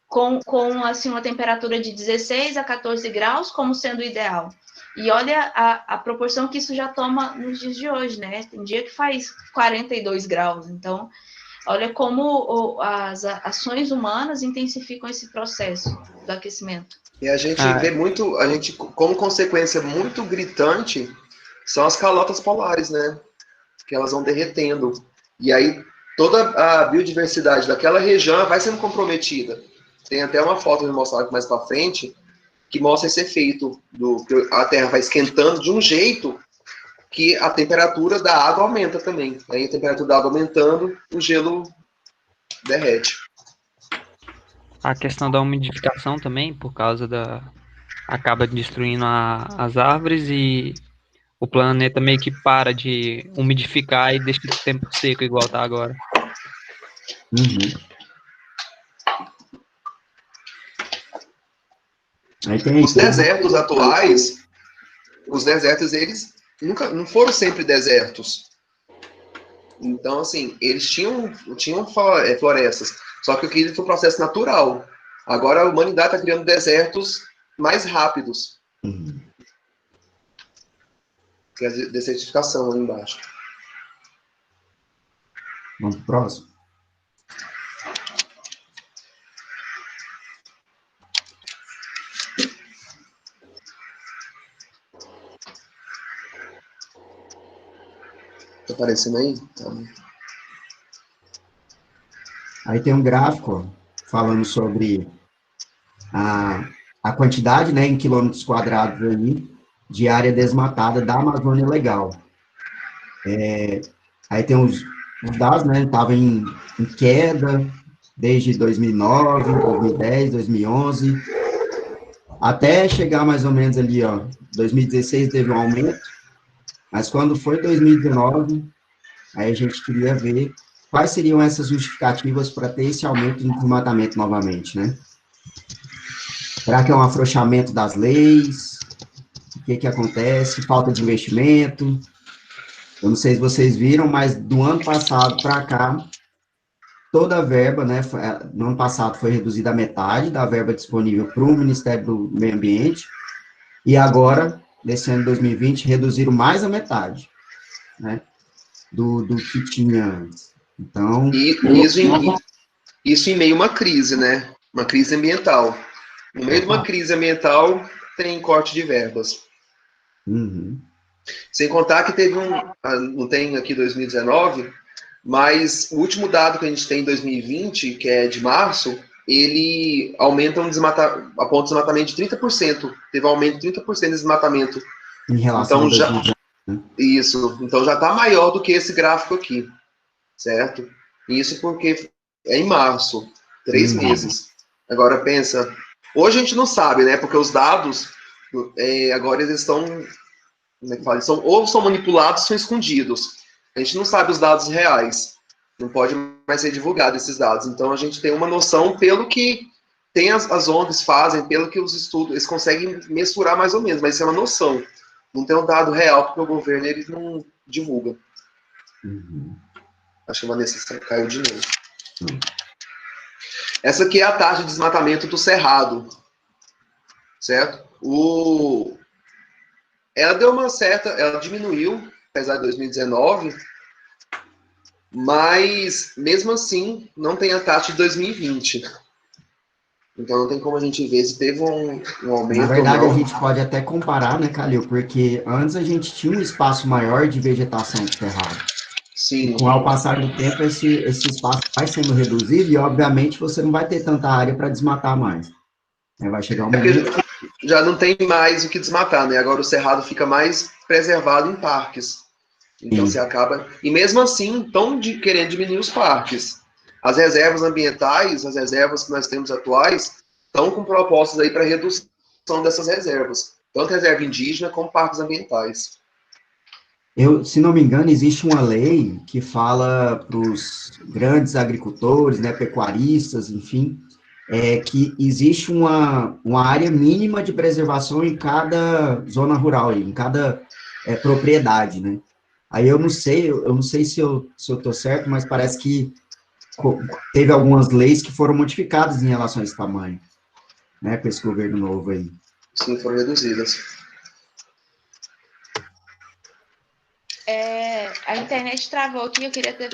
com assim, uma temperatura de 16 a 14 graus como sendo o ideal. E olha a proporção que isso já toma nos dias de hoje, né? Tem dia que faz 42 graus, então, olha como as ações humanas intensificam esse processo do aquecimento. E a gente vê muito, como consequência muito gritante, são as calotas polares, né? Que elas vão derretendo. E aí toda a biodiversidade daquela região vai sendo comprometida. Tem até uma foto que eu vou mostrar mais para frente que mostra esse efeito que a Terra vai esquentando de um jeito que a temperatura da água aumenta também. Aí a temperatura da água aumentando, o gelo derrete. A questão da umidificação também, por causa acaba destruindo as árvores e o planeta meio que para de umidificar e deixa o tempo seco, igual tá agora. Uhum. Os desertos atuais, eles não foram sempre desertos. Então, assim, eles tinham florestas, só que aquilo foi um processo natural. Agora a humanidade está criando desertos mais rápidos. Uhum. Que é a desertificação ali embaixo. Vamos pro próximo? Tá aparecendo aí? Tá. Aí tem um gráfico, ó, falando sobre a quantidade, né, em quilômetros quadrados aí, de área desmatada da Amazônia Legal. Aí tem os dados, né, estavam em queda desde 2009, 2010, 2011, até chegar mais ou menos ali, ó, 2016 teve um aumento, mas quando foi 2019, aí a gente queria ver quais seriam essas justificativas para ter esse aumento de desmatamento novamente, né? Será que é um afrouxamento das leis? O que acontece? Falta de investimento? Eu não sei se vocês viram, mas do ano passado para cá, toda a verba, né, no ano passado foi reduzida a metade da verba disponível para o Ministério do Meio Ambiente, e agora, nesse ano de 2020, reduziram mais a metade, né, do que tinha antes. Então... Isso em meio a uma crise, né? Uma crise ambiental. No meio de uma crise ambiental, tem corte de verbas. Uhum. Sem contar que teve não tem aqui 2019, mas o último dado que a gente tem em 2020, que é de março, ele aumenta a ponto de desmatamento de 30%. Teve um aumento de 30% de desmatamento. Em relação então, a 2019, né? Isso. Então já está maior do que esse gráfico aqui, certo? Isso porque é em março, 3 meses. Agora pensa, hoje a gente não sabe, né? Porque os dados, agora eles estão, como é que fala? Ou são manipulados ou são escondidos. A gente não sabe os dados reais. Não pode mais ser divulgado esses dados. Então a gente tem uma noção pelo que tem as ONGs fazem, pelo que os estudos, eles conseguem mensurar mais ou menos, mas isso é uma noção. Não tem um dado real, porque o governo ele não divulga. Acho que a Vanessa caiu de novo. Essa aqui é a taxa de desmatamento do Cerrado, certo? Ela deu ela diminuiu, apesar de 2019, mas mesmo assim não tem a taxa de 2020. Então não tem como a gente ver se teve um aumento. Na verdade, ou não. a gente pode até comparar, né, Calil? Porque antes a gente tinha um espaço maior de vegetação do cerrado. Sim. E com o passar do tempo, esse espaço vai sendo reduzido e, obviamente, você não vai ter tanta área para desmatar mais. Vai chegar um momento... Já não tem mais o que desmatar, né? Agora o cerrado fica mais preservado em parques. Então você acaba... E mesmo assim, estão querendo diminuir os parques. As reservas ambientais, as reservas que nós temos atuais, estão com propostas aí para redução dessas reservas. Tanto reserva indígena como parques ambientais. Se não me engano, existe uma lei que fala para os grandes agricultores, né, pecuaristas, enfim, que existe uma área mínima de preservação em cada zona rural, em cada propriedade, né? Aí eu não sei se eu estou certo, mas parece que teve algumas leis que foram modificadas em relação a esse tamanho, né, com esse governo novo aí. Sim, foram reduzidas. A internet travou aqui, eu queria ter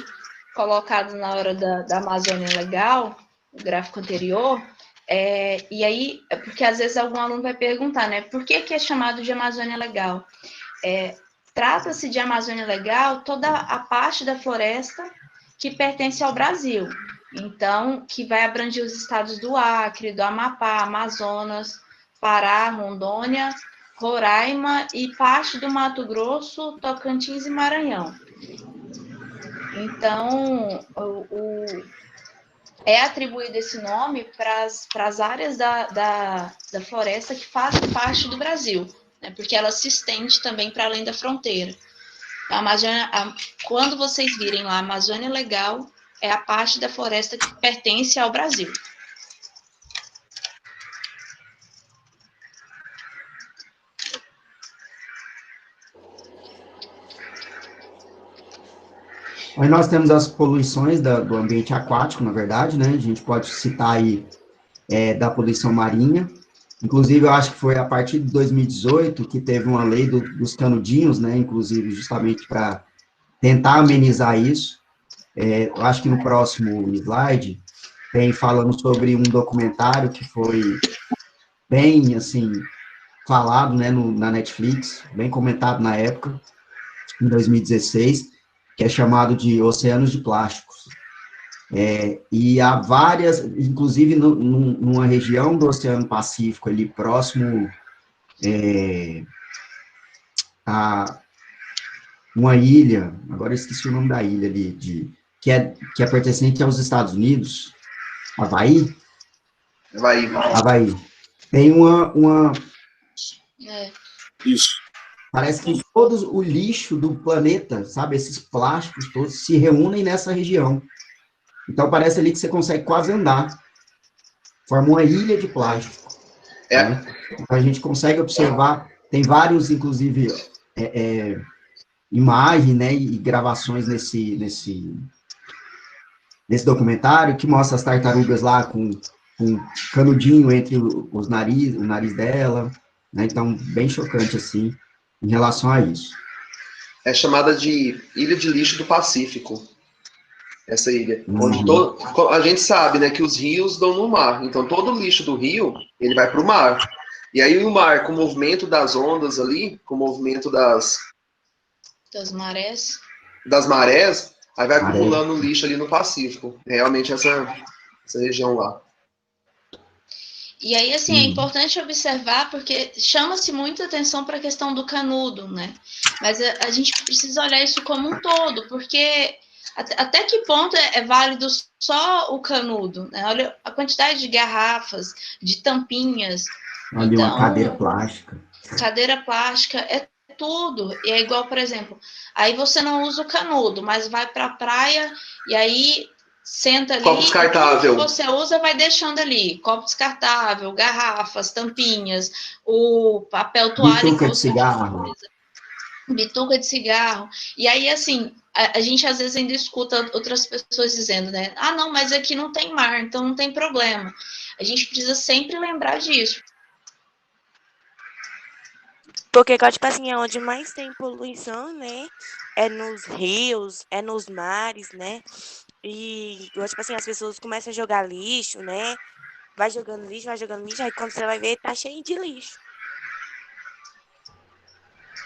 colocado na hora da Amazônia Legal, o gráfico anterior, e aí, porque às vezes algum aluno vai perguntar, né, por que é chamado de Amazônia Legal? Trata-se de Amazônia Legal toda a parte da floresta que pertence ao Brasil, então, que vai abranger os estados do Acre, do Amapá, Amazonas, Pará, Rondônia, Roraima e parte do Mato Grosso, Tocantins e Maranhão. Então, é atribuído esse nome para as áreas da floresta que fazem parte do Brasil, né, porque ela se estende também para além da fronteira. A Amazônia, quando vocês virem lá, a Amazônia Legal é a parte da floresta que pertence ao Brasil. Aí nós temos as poluições do ambiente aquático, na verdade, né? A gente pode citar aí da poluição marinha. Inclusive, eu acho que foi a partir de 2018 que teve uma lei dos canudinhos, né? Inclusive, justamente para tentar amenizar isso. Eu acho que no próximo slide tem falando sobre um documentário que foi bem, assim, falado, né, na Netflix, bem comentado na época, em 2016, que é chamado de Oceanos de Plásticos. E há várias, inclusive numa região do Oceano Pacífico, ali próximo a uma ilha, agora eu esqueci o nome da ilha ali, que é pertencente aos Estados Unidos, Havaí. Tem uma... Isso. Parece que todo o lixo do planeta, sabe, esses plásticos todos se reúnem nessa região. Então, parece ali que você consegue quase andar. Forma uma ilha de plástico. Né? Então, a gente consegue observar, tem vários, inclusive, imagens, né, e gravações nesse documentário, que mostra as tartarugas lá com canudinho entre o nariz dela, né? Então, bem chocante, assim, em relação a isso. É chamada de Ilha de Lixo do Pacífico, essa ilha. Onde a gente sabe, né, que os rios dão no mar. Então, todo o lixo do rio, ele vai para o mar. E aí o mar, com o movimento das ondas ali, com o movimento das marés, aí vai acumulando lixo ali no Pacífico. Realmente essa região lá. E aí, assim, é importante observar, porque chama-se muita atenção para a questão do canudo, né? Mas a gente precisa olhar isso como um todo, porque até que ponto é válido só o canudo, né? Olha a quantidade de garrafas, de tampinhas. Olha, então, uma cadeira plástica. Cadeira plástica é tudo. E é igual, por exemplo, aí você não usa o canudo, mas vai para a praia e aí senta ali, copo descartável. Tudo que você usa vai deixando ali, copo descartável, garrafas, tampinhas, o papel toalha bituca de cigarro. Bituca de cigarro. E aí, assim, a gente às vezes ainda escuta outras pessoas dizendo, né? Ah, não, mas aqui não tem mar, então não tem problema. A gente precisa sempre lembrar disso. Porque, tipo assim, é onde mais tem poluição, né? É nos rios, é nos mares, né? E, tipo assim, as pessoas começam a jogar lixo, né? Vai jogando lixo, aí quando você vai ver, tá cheio de lixo.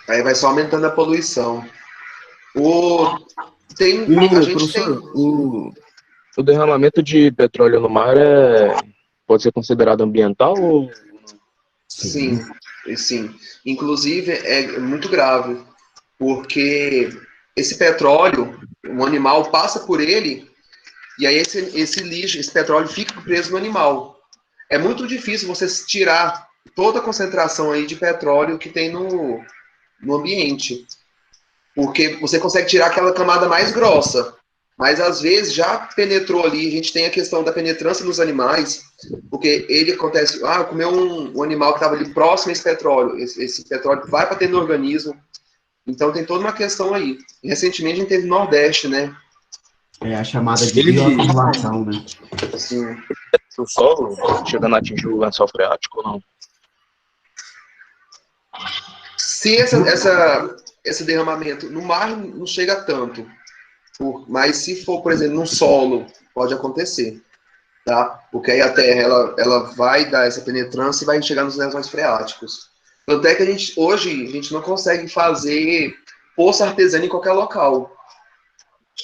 Aí vai só aumentando a poluição. Professor, o derramamento de petróleo no mar pode ser considerado ambiental ou... Sim. Inclusive, é muito grave, porque esse petróleo, um animal passa por ele, e aí esse lixo, esse petróleo fica preso no animal. É muito difícil você tirar toda a concentração aí de petróleo que tem no ambiente, porque você consegue tirar aquela camada mais grossa, mas às vezes já penetrou ali. A gente tem a questão da penetrância dos animais, porque ele acontece, comeu um animal que estava ali próximo a esse petróleo, esse petróleo vai para dentro do organismo, então tem toda uma questão aí. E recentemente a gente teve no Nordeste, né? É a chamada de bioacumulação, né? Sim. O solo chegando a atingir o lençol freático ou não? Se esse derramamento no mar não chega tanto, mas se for, por exemplo, no solo, pode acontecer, tá? Porque aí a terra ela vai dar essa penetrância e vai chegar nos lençóis freáticos. Tanto é que hoje a gente não consegue fazer poça artesiana em qualquer local,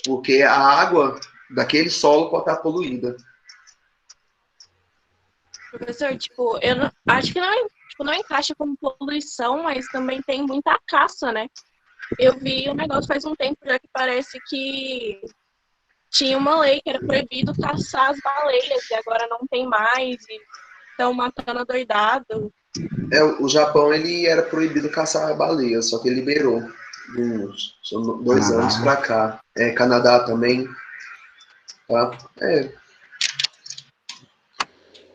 porque a água daquele solo pode estar poluída. Professor, eu não, acho que não encaixa como poluição, mas também tem muita caça, né? Eu vi um negócio faz um tempo já que parece que tinha uma lei que era proibido caçar as baleias e agora não tem mais e estão matando adoidado. O Japão, ele era proibido caçar baleia, só que ele liberou uns 2 anos para cá. Canadá também, tá?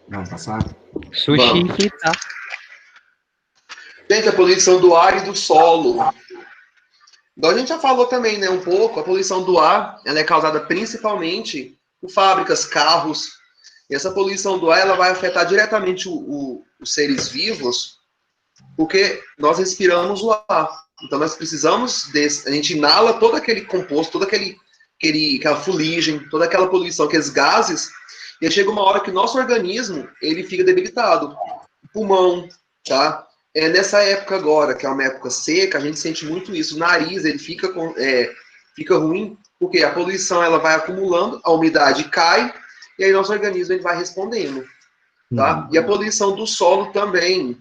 Vamos passar? Sushi que tá. Gente, a poluição do ar e do solo. Então, a gente já falou também, né, um pouco, a poluição do ar, ela é causada principalmente por fábricas, carros, e essa poluição do ar, ela vai afetar diretamente os seres vivos, porque nós respiramos o ar. Então, nós precisamos a gente inala todo aquele composto, toda aquela fuligem, toda aquela poluição, aqueles gases, e aí chega uma hora que o nosso organismo, ele fica debilitado. O pulmão, tá? Nessa época agora, que é uma época seca, a gente sente muito isso. O nariz, ele fica ruim, porque a poluição ela vai acumulando, a umidade cai, e aí nosso organismo ele vai respondendo. Tá? E a poluição do solo também.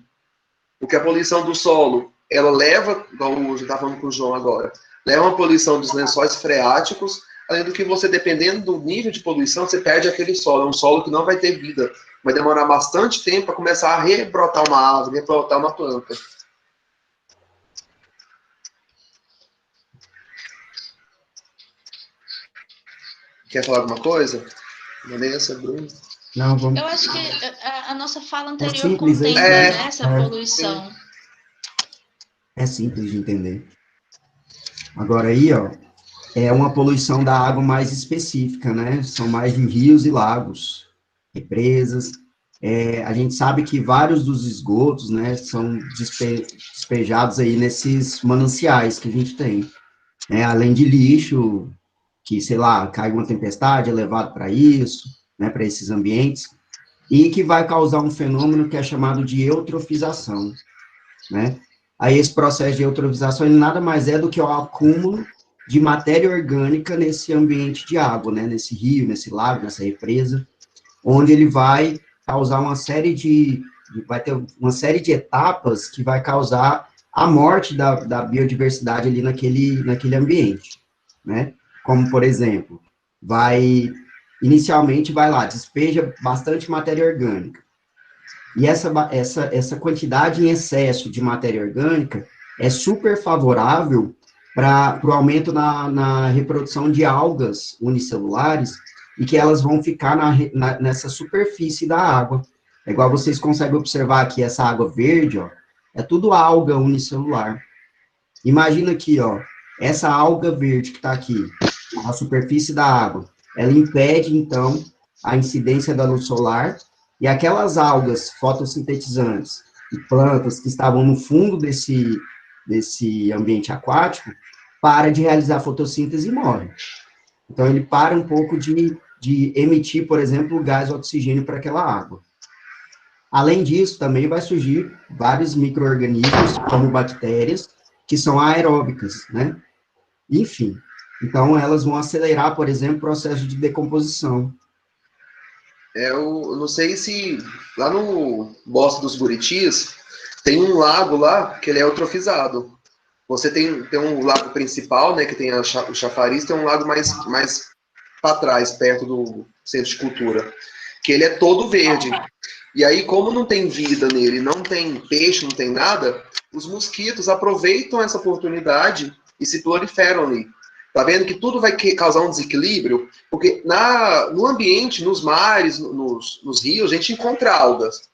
Porque a poluição do solo, ela leva, igual a gente está falando com o João agora, leva uma poluição dos lençóis freáticos, além do que você, dependendo do nível de poluição, você perde aquele solo. É um solo que não vai ter vida. Vai demorar bastante tempo para começar a rebrotar uma árvore, rebrotar uma planta. Quer falar alguma coisa? Vanessa, Bruno? Não, vamos... Eu acho que a nossa fala anterior simples, contempla, né, essa poluição. É simples de entender. Agora aí, ó, é uma poluição da água mais específica, né? São mais de rios e lagos, represas. A gente sabe que vários dos esgotos, né, são despejados aí nesses mananciais que a gente tem. Além de lixo, que, sei lá, cai uma tempestade, é levado para isso, né, para esses ambientes. e que vai causar um fenômeno que é chamado de eutrofização, né? Aí esse processo de eutrofização, ele nada mais é do que o acúmulo de matéria orgânica nesse ambiente de água, né? Nesse rio, nesse lago, nessa represa, onde ele vai causar uma série vai ter uma série de etapas que vai causar a morte da biodiversidade ali naquele ambiente, né? Como, por exemplo, inicialmente vai lá, despeja bastante matéria orgânica. E essa quantidade em excesso de matéria orgânica é super favorável para o aumento na reprodução de algas unicelulares e que elas vão ficar nessa superfície da água. É igual vocês conseguem observar aqui, essa água verde, ó, é tudo alga unicelular. Imagina aqui, ó, essa alga verde que está aqui, na superfície da água, ela impede, então, a incidência da luz solar, e aquelas algas fotossintetizantes e plantas que estavam no fundo desse ambiente aquático, para de realizar fotossíntese e morre. Então, ele para um pouco de emitir, por exemplo, o gás oxigênio para aquela água. Além disso, também vai surgir vários micro-organismos, como bactérias, que são aeróbicas, né? Enfim, então elas vão acelerar, por exemplo, o processo de decomposição. Eu não sei se lá no Bosque dos Buritis tem um lago lá que ele é eutrofizado. Você tem um lago principal, né, que tem o chafariz, tem um lago mais para trás, perto do centro de cultura, que ele é todo verde. E aí, como não tem vida nele, não tem peixe, não tem nada, os mosquitos aproveitam essa oportunidade e se proliferam ali. Tá vendo que tudo vai causar um desequilíbrio? Porque no ambiente, nos mares, nos rios, a gente encontra algas.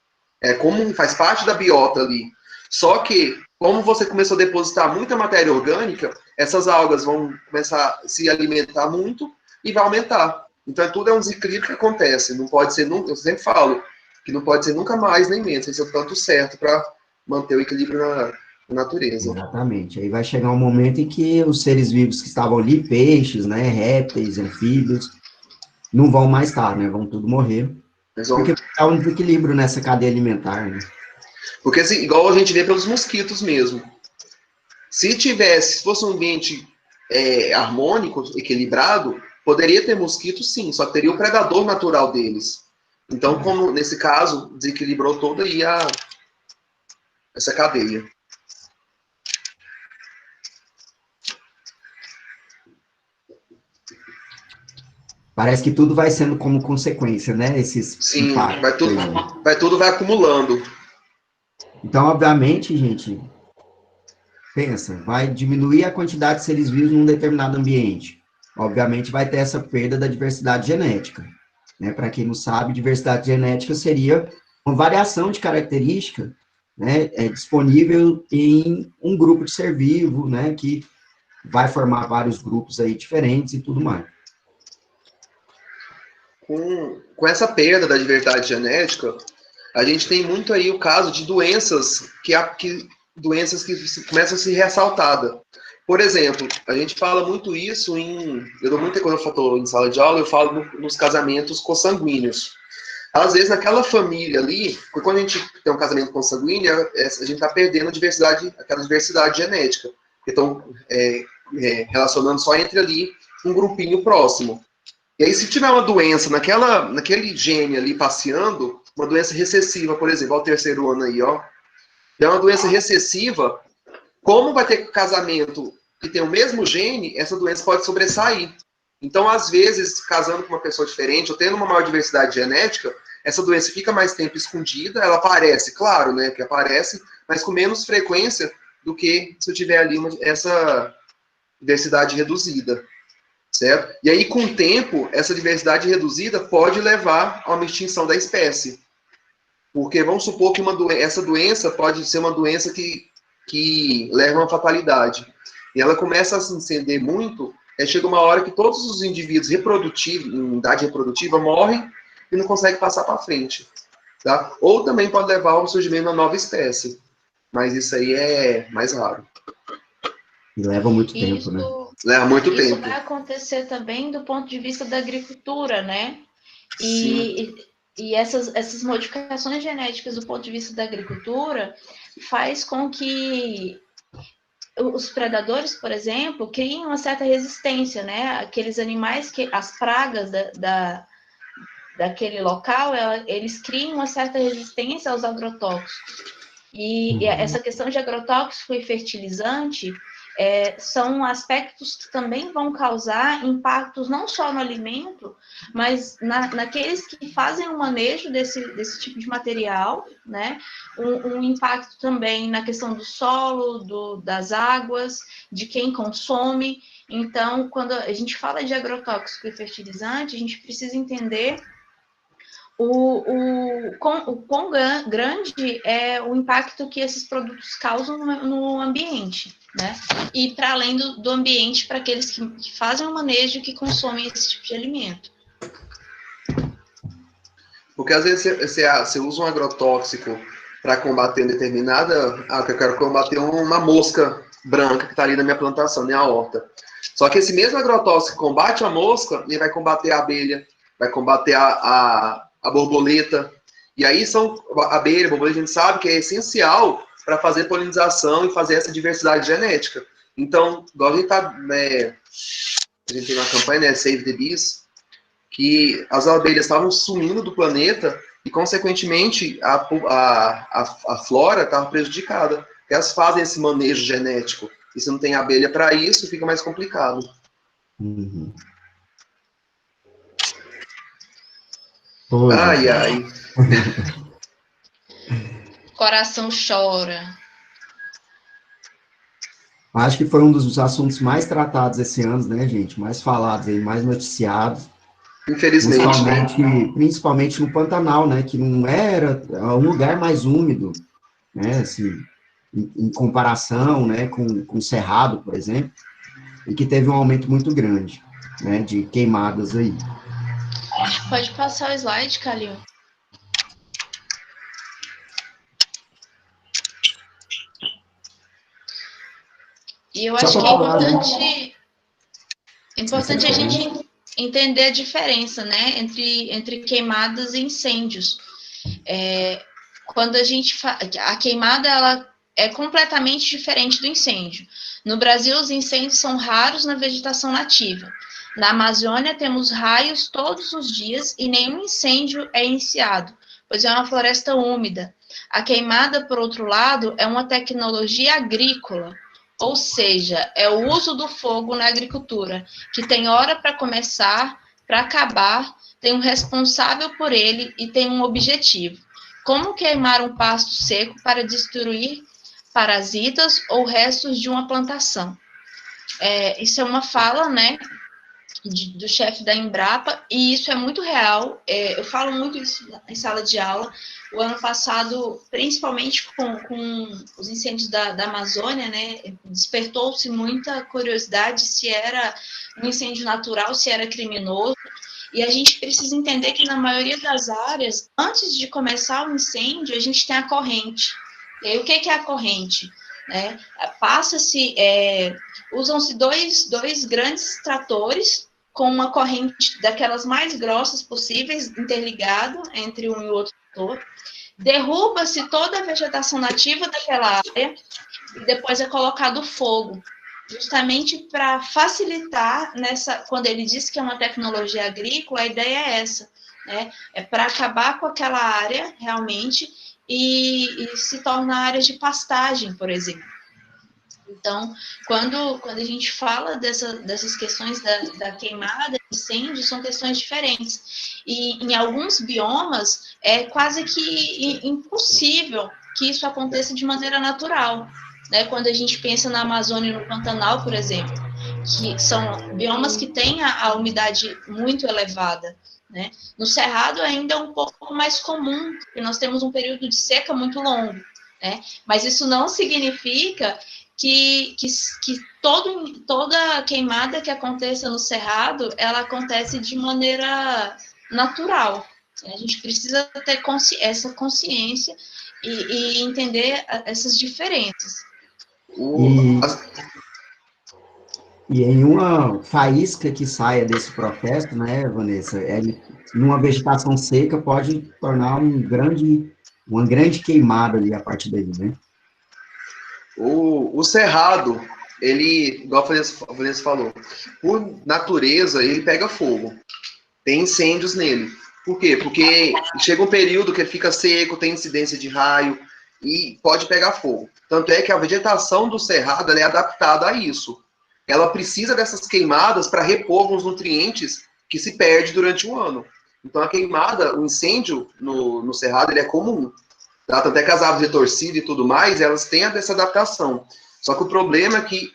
Faz parte da biota ali. Só que, como você começou a depositar muita matéria orgânica, essas algas vão começar a se alimentar muito e vai aumentar. Então, tudo é um desequilíbrio que acontece. Não pode ser nunca, eu sempre falo, que não pode ser nunca mais nem menos. Isso é tanto certo para manter o equilíbrio na natureza. Exatamente. Aí vai chegar um momento em que os seres vivos que estavam ali, peixes, né, répteis, anfíbios, não vão mais estar, né? Vão tudo morrer. Porque há um desequilíbrio nessa cadeia alimentar, né? Porque, assim, igual a gente vê pelos mosquitos mesmo. Se fosse um ambiente harmônico, equilibrado, poderia ter mosquitos, sim, só teria o predador natural deles. Então, como nesse caso, desequilibrou toda aí essa cadeia. Parece que tudo vai sendo como consequência, né? Sim, vai acumulando. Então, obviamente, gente, pensa, vai diminuir a quantidade de seres vivos num determinado ambiente. Obviamente, vai ter essa perda da diversidade genética. Né? Para quem não sabe, diversidade genética seria uma variação de característica, né, disponível em um grupo de ser vivo, né, que vai formar vários grupos aí diferentes e tudo mais. Com essa perda da diversidade genética, a gente tem muito aí o caso de doenças que começam a ser ressaltadas. Por exemplo, a gente fala muito isso quando eu falo em sala de aula, eu falo nos casamentos consanguíneos. Às vezes, naquela família ali, porque quando a gente tem um casamento consanguíneo, a gente está perdendo aquela diversidade genética. Então, relacionando só entre ali um grupinho próximo. E aí, se tiver uma doença naquele gene ali passeando, uma doença recessiva, por exemplo, ao terceiro ano aí, ó, é uma doença recessiva, como vai ter casamento que tem o mesmo gene, essa doença pode sobressair. Então, às vezes, casando com uma pessoa diferente, ou tendo uma maior diversidade genética, essa doença fica mais tempo escondida, ela aparece, claro, né, que aparece, mas com menos frequência do que se eu tiver ali essa diversidade reduzida, certo? E aí, com o tempo, essa diversidade reduzida pode levar a uma extinção da espécie. Porque vamos supor que essa doença pode ser uma doença que leva a uma fatalidade. E ela começa a se estender muito, chega uma hora que todos os indivíduos reprodutivos, em idade reprodutiva, morrem e não conseguem passar para frente. Tá? Ou também pode levar ao surgimento de uma nova espécie. Mas isso aí é mais raro. E leva muito tempo, né? Leva muito tempo. Isso vai acontecer também do ponto de vista da agricultura, né? E E essas modificações genéticas do ponto de vista da agricultura faz com que os predadores, por exemplo, criem uma certa resistência, né? Aqueles animais, as pragas daquele local, eles criam uma certa resistência aos agrotóxicos. E essa questão de agrotóxico e fertilizante são aspectos que também vão causar impactos não só no alimento, mas naqueles que fazem o manejo desse tipo de material, né? Um impacto também na questão do solo, das águas, de quem consome. Então, quando a gente fala de agrotóxico e fertilizante, a gente precisa entender o quão grande é o impacto que esses produtos causam no ambiente, né? E para além do ambiente, para aqueles que fazem o manejo, que consomem esse tipo de alimento. Porque às vezes você usa um agrotóxico para combater determinada... eu quero combater uma mosca branca que está ali na minha plantação, na minha horta. Só que esse mesmo agrotóxico combate a mosca, ele vai combater a abelha, vai combater a borboleta. E aí a abelha, a borboleta, a gente sabe que é essencial para fazer polinização e fazer essa diversidade genética. Então, igual a gente a gente tem uma campanha, né, Save the Bees, que as abelhas estavam sumindo do planeta e, consequentemente, a flora estava prejudicada. Porque elas fazem esse manejo genético. E se não tem abelha para isso, fica mais complicado. Uhum. Ai. Coração chora. Acho que foi um dos assuntos mais tratados esse ano, né, gente? Mais falados aí, mais noticiados. Infelizmente. Principalmente no Pantanal, né? Que não era um lugar mais úmido, né? Assim, em comparação, né, com o Cerrado, por exemplo, e que teve um aumento muito grande, né, de queimadas aí. Pode passar o slide, Calil. E eu acho que é importante a gente entender a diferença, né, entre queimadas e incêndios. Quando a queimada, ela é completamente diferente do incêndio. No Brasil, os incêndios são raros na vegetação nativa. Na Amazônia, temos raios todos os dias e nenhum incêndio é iniciado, pois é uma floresta úmida. A queimada, por outro lado, é uma tecnologia agrícola, ou seja, é o uso do fogo na agricultura, que tem hora para começar, para acabar, tem um responsável por ele e tem um objetivo. Como queimar um pasto seco para destruir parasitas ou restos de uma plantação? Isso é uma fala, né, do chefe da Embrapa, e isso é muito real. Eu falo muito isso em sala de aula. O ano passado, principalmente com os incêndios da Amazônia, né, despertou-se muita curiosidade se era um incêndio natural, se era criminoso, e a gente precisa entender que na maioria das áreas, antes de começar o incêndio, a gente tem a corrente. E aí, o que é a corrente? Usam-se dois grandes tratores com uma corrente daquelas mais grossas possíveis, interligado entre um e o outro trator. Derruba-se toda a vegetação nativa daquela área e depois é colocado fogo, justamente para facilitar quando ele diz que é uma tecnologia agrícola, a ideia é essa, né? É para acabar com aquela área realmente e se tornar área de pastagem, por exemplo. Então, quando a gente fala dessas questões da queimada, incêndio, são questões diferentes. E em alguns biomas é quase que impossível que isso aconteça de maneira natural, né? Quando a gente pensa na Amazônia e no Pantanal, por exemplo, que são biomas que têm a umidade muito elevada, né? No Cerrado ainda é um pouco mais comum, porque nós temos um período de seca muito longo, né? Mas isso não significa que toda queimada que aconteça no Cerrado, ela acontece de maneira natural. A gente precisa ter essa consciência e entender essas diferenças. E em uma faísca que saia desse processo, né, Vanessa, numa vegetação seca pode tornar uma grande queimada ali a partir daí, né? O cerrado, ele, igual a Vanessa falou, por natureza, ele pega fogo. Tem incêndios nele. Por quê? Porque chega um período que ele fica seco, tem incidência de raio e pode pegar fogo. Tanto é que a vegetação do cerrado ela é adaptada a isso. Ela precisa dessas queimadas para repor alguns nutrientes que se perde durante o ano. Então a queimada, o incêndio no cerrado, ele é comum. Tá? Tanto é que as árvores de torcida e tudo mais, elas têm essa adaptação. Só que o problema é que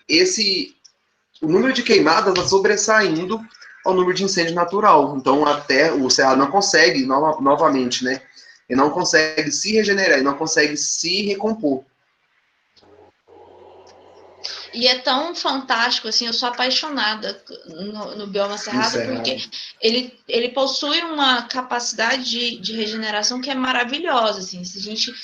o número de queimadas está sobressaindo ao número de incêndio natural. Então até o cerrado não consegue, novamente, né? Ele não consegue se regenerar, ele não consegue se recompor. E é tão fantástico, assim, eu sou apaixonada no bioma cerrado, porque ele possui uma capacidade de regeneração que é maravilhosa, assim, se a gente,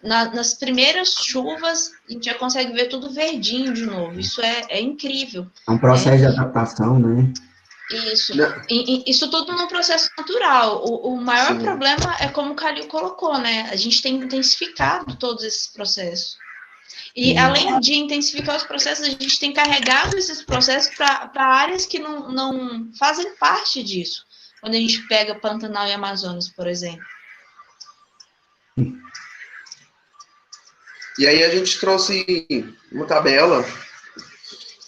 nas primeiras chuvas, a gente já consegue ver tudo verdinho de novo, isso é incrível. É um processo de adaptação, né? Isso, isso tudo num processo natural. O maior problema é como o Calil colocou, né? A gente tem intensificado todos esses processos. E além de intensificar os processos, a gente tem carregado esses processos para áreas que não fazem parte disso. Quando a gente pega Pantanal e Amazonas, por exemplo. E aí a gente trouxe uma tabela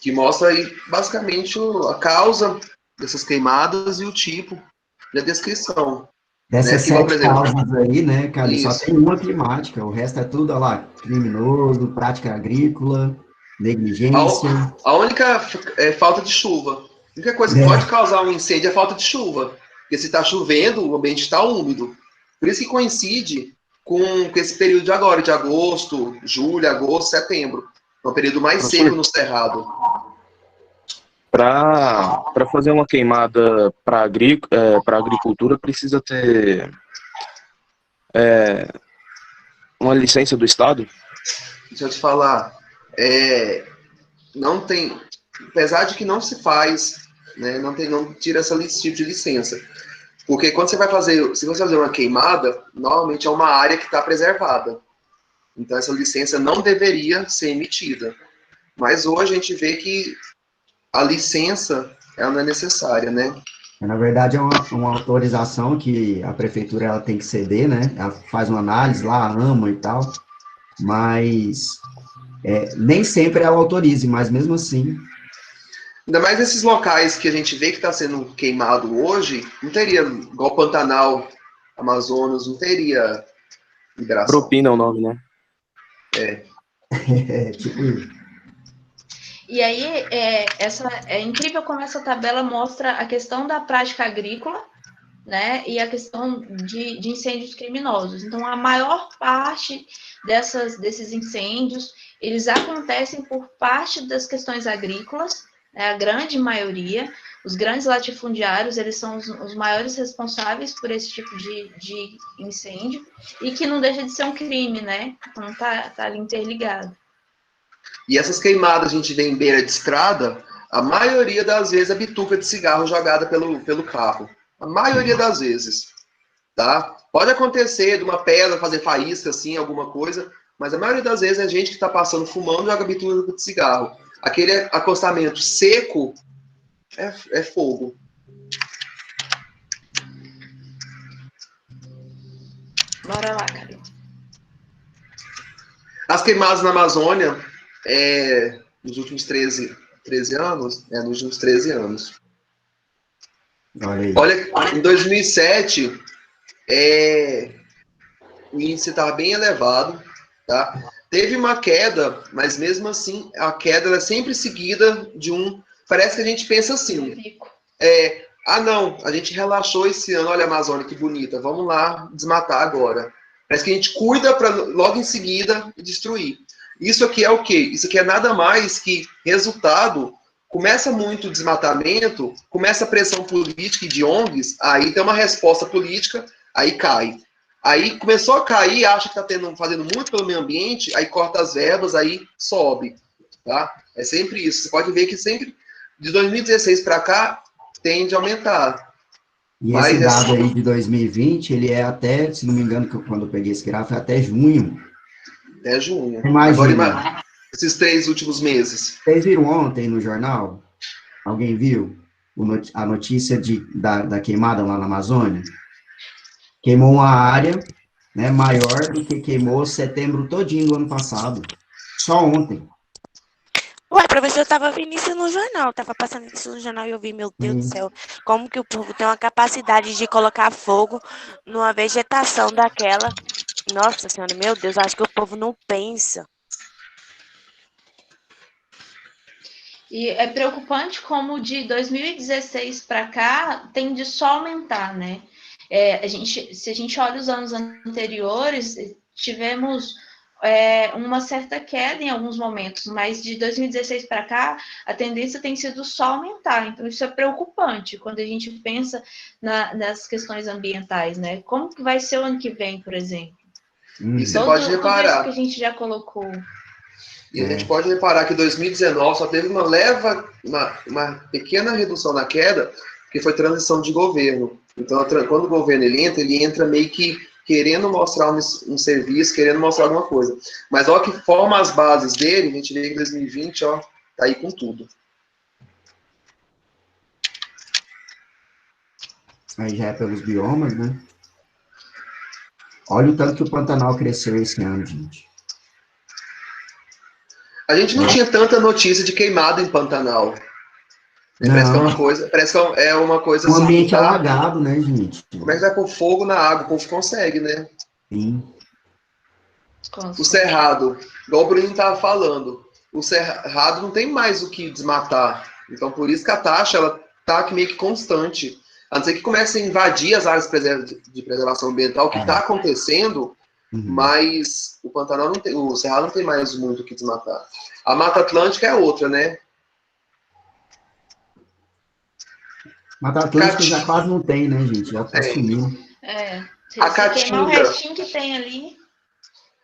que mostra aí, basicamente a causa dessas queimadas e o tipo e a descrição. Dessas né? 7 causas aí, né, cara, Isso. só tem uma climática, o resto é tudo, olha lá, criminoso, prática agrícola, negligência. A única falta de chuva. A única coisa que pode causar um incêndio é a falta de chuva. Porque se está chovendo, o ambiente está úmido. Por isso que coincide com esse período de agora, de agosto, julho, agosto, setembro. É um período mais seco no cerrado. Para fazer uma queimada para agricultura, precisa ter uma licença do Estado? Deixa eu te falar. Não tem, apesar de que não se faz, né, não tira esse tipo de licença. Porque quando se você fazer uma queimada, normalmente é uma área que está preservada. Então essa licença não deveria ser emitida. Mas hoje a gente vê que a licença ela não é necessária, né? Na verdade, é uma autorização que a prefeitura ela tem que ceder, né? Ela faz uma análise lá, AMA e tal, mas nem sempre ela autorize, mas mesmo assim... Ainda mais nesses locais que a gente vê que está sendo queimado hoje, não teria, igual Pantanal, Amazonas, não teria liberação. Propina é o nome, né? Tipo isso. E aí, é incrível como essa tabela mostra a questão da prática agrícola, né, e a questão de incêndios criminosos. Então, a maior parte desses incêndios, eles acontecem por parte das questões agrícolas, né, a grande maioria. Os grandes latifundiários, eles são os maiores responsáveis por esse tipo de incêndio, e que não deixa de ser um crime, né, então tá ali interligado. E essas queimadas a gente vê em beira de estrada, a maioria das vezes é bituca de cigarro jogada pelo carro. A maioria das vezes, tá? Pode acontecer de uma pedra fazer faísca, assim, alguma coisa, mas a maioria das vezes é gente que está passando fumando e joga bituca de cigarro. Aquele acostamento seco é fogo. Bora lá, Carol. As queimadas na Amazônia, nos últimos 13 anos, nos últimos 13 anos. Olha, em 2007, o índice estava bem elevado, tá? Teve uma queda, mas mesmo assim, a queda é sempre seguida de parece que a gente pensa assim, não, a gente relaxou esse ano, olha a Amazônia que bonita, vamos lá desmatar agora. Parece que a gente cuida para logo em seguida destruir. Isso aqui é o quê? Isso aqui é nada mais que resultado. Começa muito desmatamento, começa a pressão política e de ONGs, aí tem uma resposta política, aí cai. Aí começou a cair, acha que está fazendo muito pelo meio ambiente, aí corta as verbas, aí sobe. Tá? É sempre isso. Você pode ver que sempre De 2016 para cá, tende a aumentar. E esse dado aí de 2020, ele é até, se não me engano, quando eu peguei esse gráfico, é até junho. Até junho. Imagina. Agora, esses 3 últimos meses. Vocês viram ontem no jornal? Alguém viu a notícia da queimada lá na Amazônia? Queimou uma área, né, maior do que queimou setembro todinho do ano passado. Só ontem. Ué, professor, eu tava vendo isso no jornal, tava passando isso no jornal e eu vi, meu Deus do céu, como que o povo tem uma capacidade de colocar fogo numa vegetação daquela. Nossa Senhora, meu Deus, acho que o povo não pensa. E é preocupante como de 2016 para cá tende só a aumentar, né? Se a gente olha os anos anteriores, tivemos uma certa queda em alguns momentos, mas de 2016 para cá, a tendência tem sido só aumentar. Então, isso é preocupante quando a gente pensa nas questões ambientais, né? Como que vai ser o ano que vem, por exemplo? E você pode reparar. Tudo isso que a gente já colocou. E a gente pode reparar que 2019 só teve uma pequena redução na queda, que foi transição de governo. Então, quando o governo ele entra meio que querendo mostrar um serviço, querendo mostrar alguma coisa. Mas, ó, que forma as bases dele, a gente vê que 2020, ó, tá aí com tudo. Aí já é pelos biomas, né? Olha o tanto que o Pantanal cresceu esse ano, gente. A gente não tinha tanta notícia de queimado em Pantanal. Parece que é uma coisa um ambiente alagado, né, gente? Como é que vai pôr fogo na água? O povo consegue, né? Sim. O cerrado, igual o Bruno estava falando, o cerrado não tem mais o que desmatar. Então, por isso que a taxa ela tá meio que constante. A não ser que comece a invadir as áreas de preservação ambiental, que está acontecendo, mas o Pantanal não tem, o cerrado não tem mais muito o que desmatar. A Mata Atlântica é outra, né? Mata Atlântica já quase não tem, né, gente? Já está sumindo. A Caatinga. O restinho que tem ali.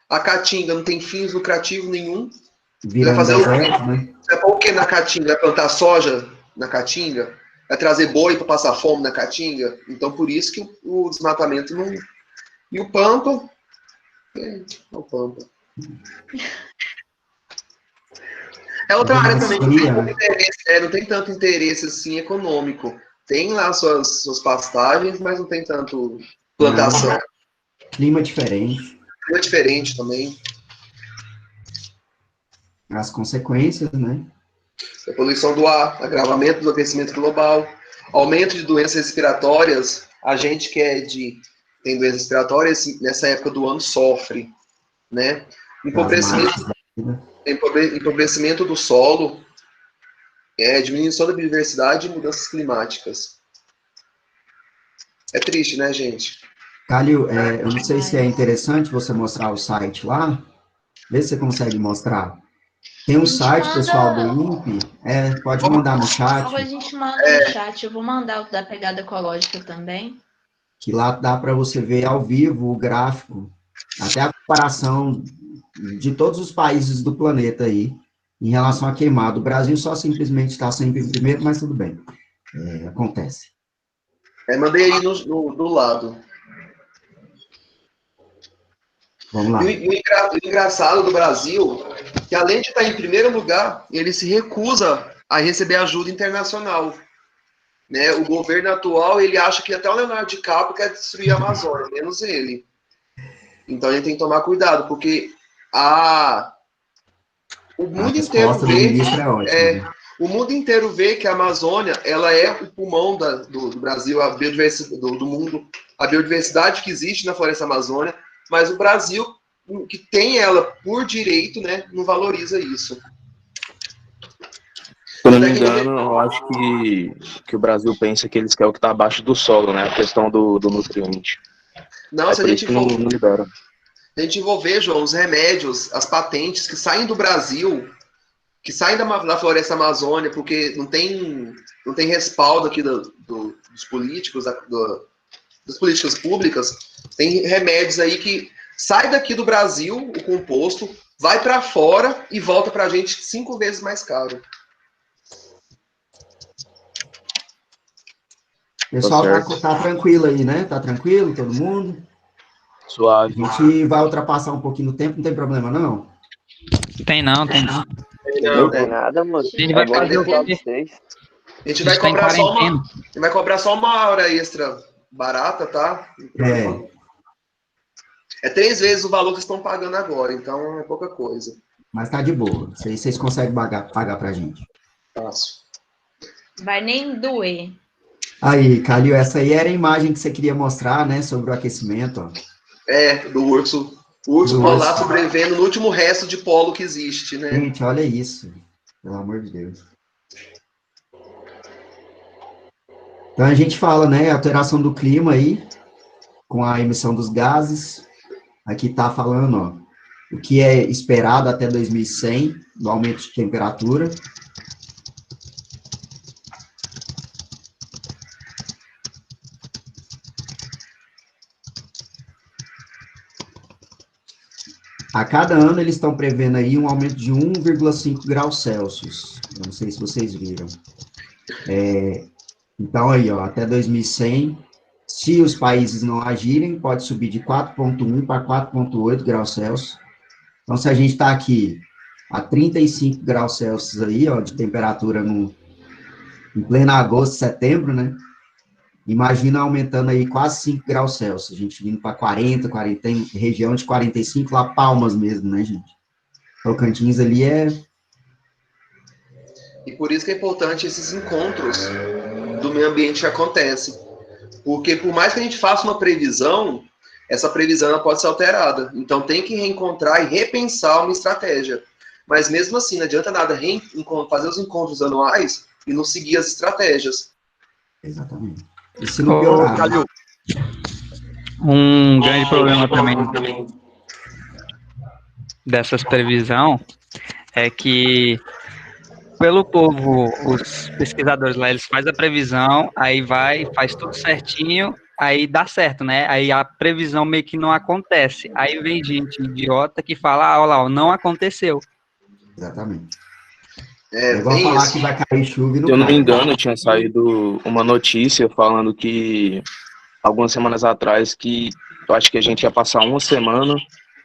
A Caatinga não tem fins lucrativos nenhum. Vai fazer deserto, né? Vai pôr o que na Caatinga? Vai plantar soja na Caatinga? Vai trazer boi para passar fome na Caatinga? Então, por isso que o desmatamento não... E o Pampa... o Pampa. É outra área também que não tem tanto interesse assim, econômico. Tem lá suas pastagens, mas não tem tanto plantação. Não. Clima diferente. Clima diferente também. As consequências, né? A poluição do ar, agravamento do aquecimento global, aumento de doenças respiratórias. A gente que tem doenças respiratórias, nessa época do ano sofre, né? Empobrecimento do solo, diminuição da biodiversidade e mudanças climáticas. É triste, né, gente? Calil, eu não sei se é interessante você mostrar o site lá. Vê se você consegue mostrar. Tem um site, pessoal, do INPE. Pode mandar no chat. A gente manda no chat. Eu vou mandar o da pegada ecológica também. Que lá dá para você ver ao vivo o gráfico, até a comparação de todos os países do planeta aí, em relação a queimado. O Brasil só simplesmente está sempre em primeiro, mas tudo bem. Acontece. Mandei aí do lado. Vamos lá. E o engraçado do Brasil, que além de estar em primeiro lugar, ele se recusa a receber ajuda internacional. Né? O governo atual, ele acha que até o Leonardo DiCaprio quer destruir a Amazônia, menos ele. Então, a gente tem que tomar cuidado, porque o mundo inteiro vê... O mundo inteiro vê que a Amazônia, ela é o pulmão do Brasil, a biodiversidade do mundo, a biodiversidade que existe na floresta amazônica, mas o Brasil, que tem ela por direito, né, não valoriza isso. Se eu não me engano, eu acho que o Brasil pensa que eles querem o que está abaixo do solo, né, a questão do nutriente. Não, se a gente não libera. A gente for ver, João, os remédios, as patentes que saem do Brasil, que saem da floresta amazônica, porque não tem respaldo aqui dos políticos, das políticas públicas, tem remédios aí que sai daqui do Brasil, o composto, vai para fora e volta para a gente 5 vezes mais caro. Pessoal, certo. tá tranquilo aí, né? Tá tranquilo, todo mundo? Suave. A gente vai ultrapassar um pouquinho no tempo, não tem problema, não? Tem não, tem não. Não tem nada, moço. A gente É vai bom fazer o abençoar quê? vocês. A gente A vai gente tá em cobrar só quarentena. uma, a gente vai cobrar só uma hora extra barata, tá? É 3 vezes o valor que estão pagando agora, então é pouca coisa. Mas tá de boa. Isso aí vocês conseguem pagar pra gente. Fácil. Vai nem doer. Aí, Calil, essa aí era a imagem que você queria mostrar, né? Sobre o aquecimento, ó. Do urso. O urso Do polar urso. sobrevivendo no último resto de polo que existe, né? Gente, olha isso. Pelo amor de Deus. Então a gente fala, né? Alteração do clima aí, com a emissão dos gases. Aqui tá falando, ó, o que é esperado até 2100, do aumento de temperatura. A cada ano eles estão prevendo aí um aumento de 1,5 graus Celsius. Eu não sei se vocês viram. Então aí, ó, até 2100, se os países não agirem, pode subir de 4,1 para 4,8 graus Celsius. Então, se a gente está aqui a 35 graus Celsius aí, ó, de temperatura em pleno agosto, setembro, né? Imagina aumentando aí quase 5 graus Celsius, a gente vindo para 40, região de 45, lá Palmas mesmo, né, gente? Tocantins ali E por isso que é importante esses encontros do meio ambiente que acontecem. Porque por mais que a gente faça uma previsão, essa previsão ela pode ser alterada. Então tem que reencontrar e repensar uma estratégia. Mas mesmo assim, não adianta nada fazer os encontros anuais e não seguir as estratégias. Exatamente. E se não piorar, né? Um grande problema também dessas previsão é que pelo povo, os pesquisadores lá, eles fazem a previsão, aí faz tudo certinho, aí dá certo, né? Aí a previsão meio que não acontece. Aí vem gente idiota que fala, olha lá, ó, não aconteceu. Exatamente. É igual falar isso. Que vai cair chuva e não Se eu não cai. me engano, tinha saído uma notícia falando que, algumas semanas atrás, que eu acho que a gente ia passar uma semana,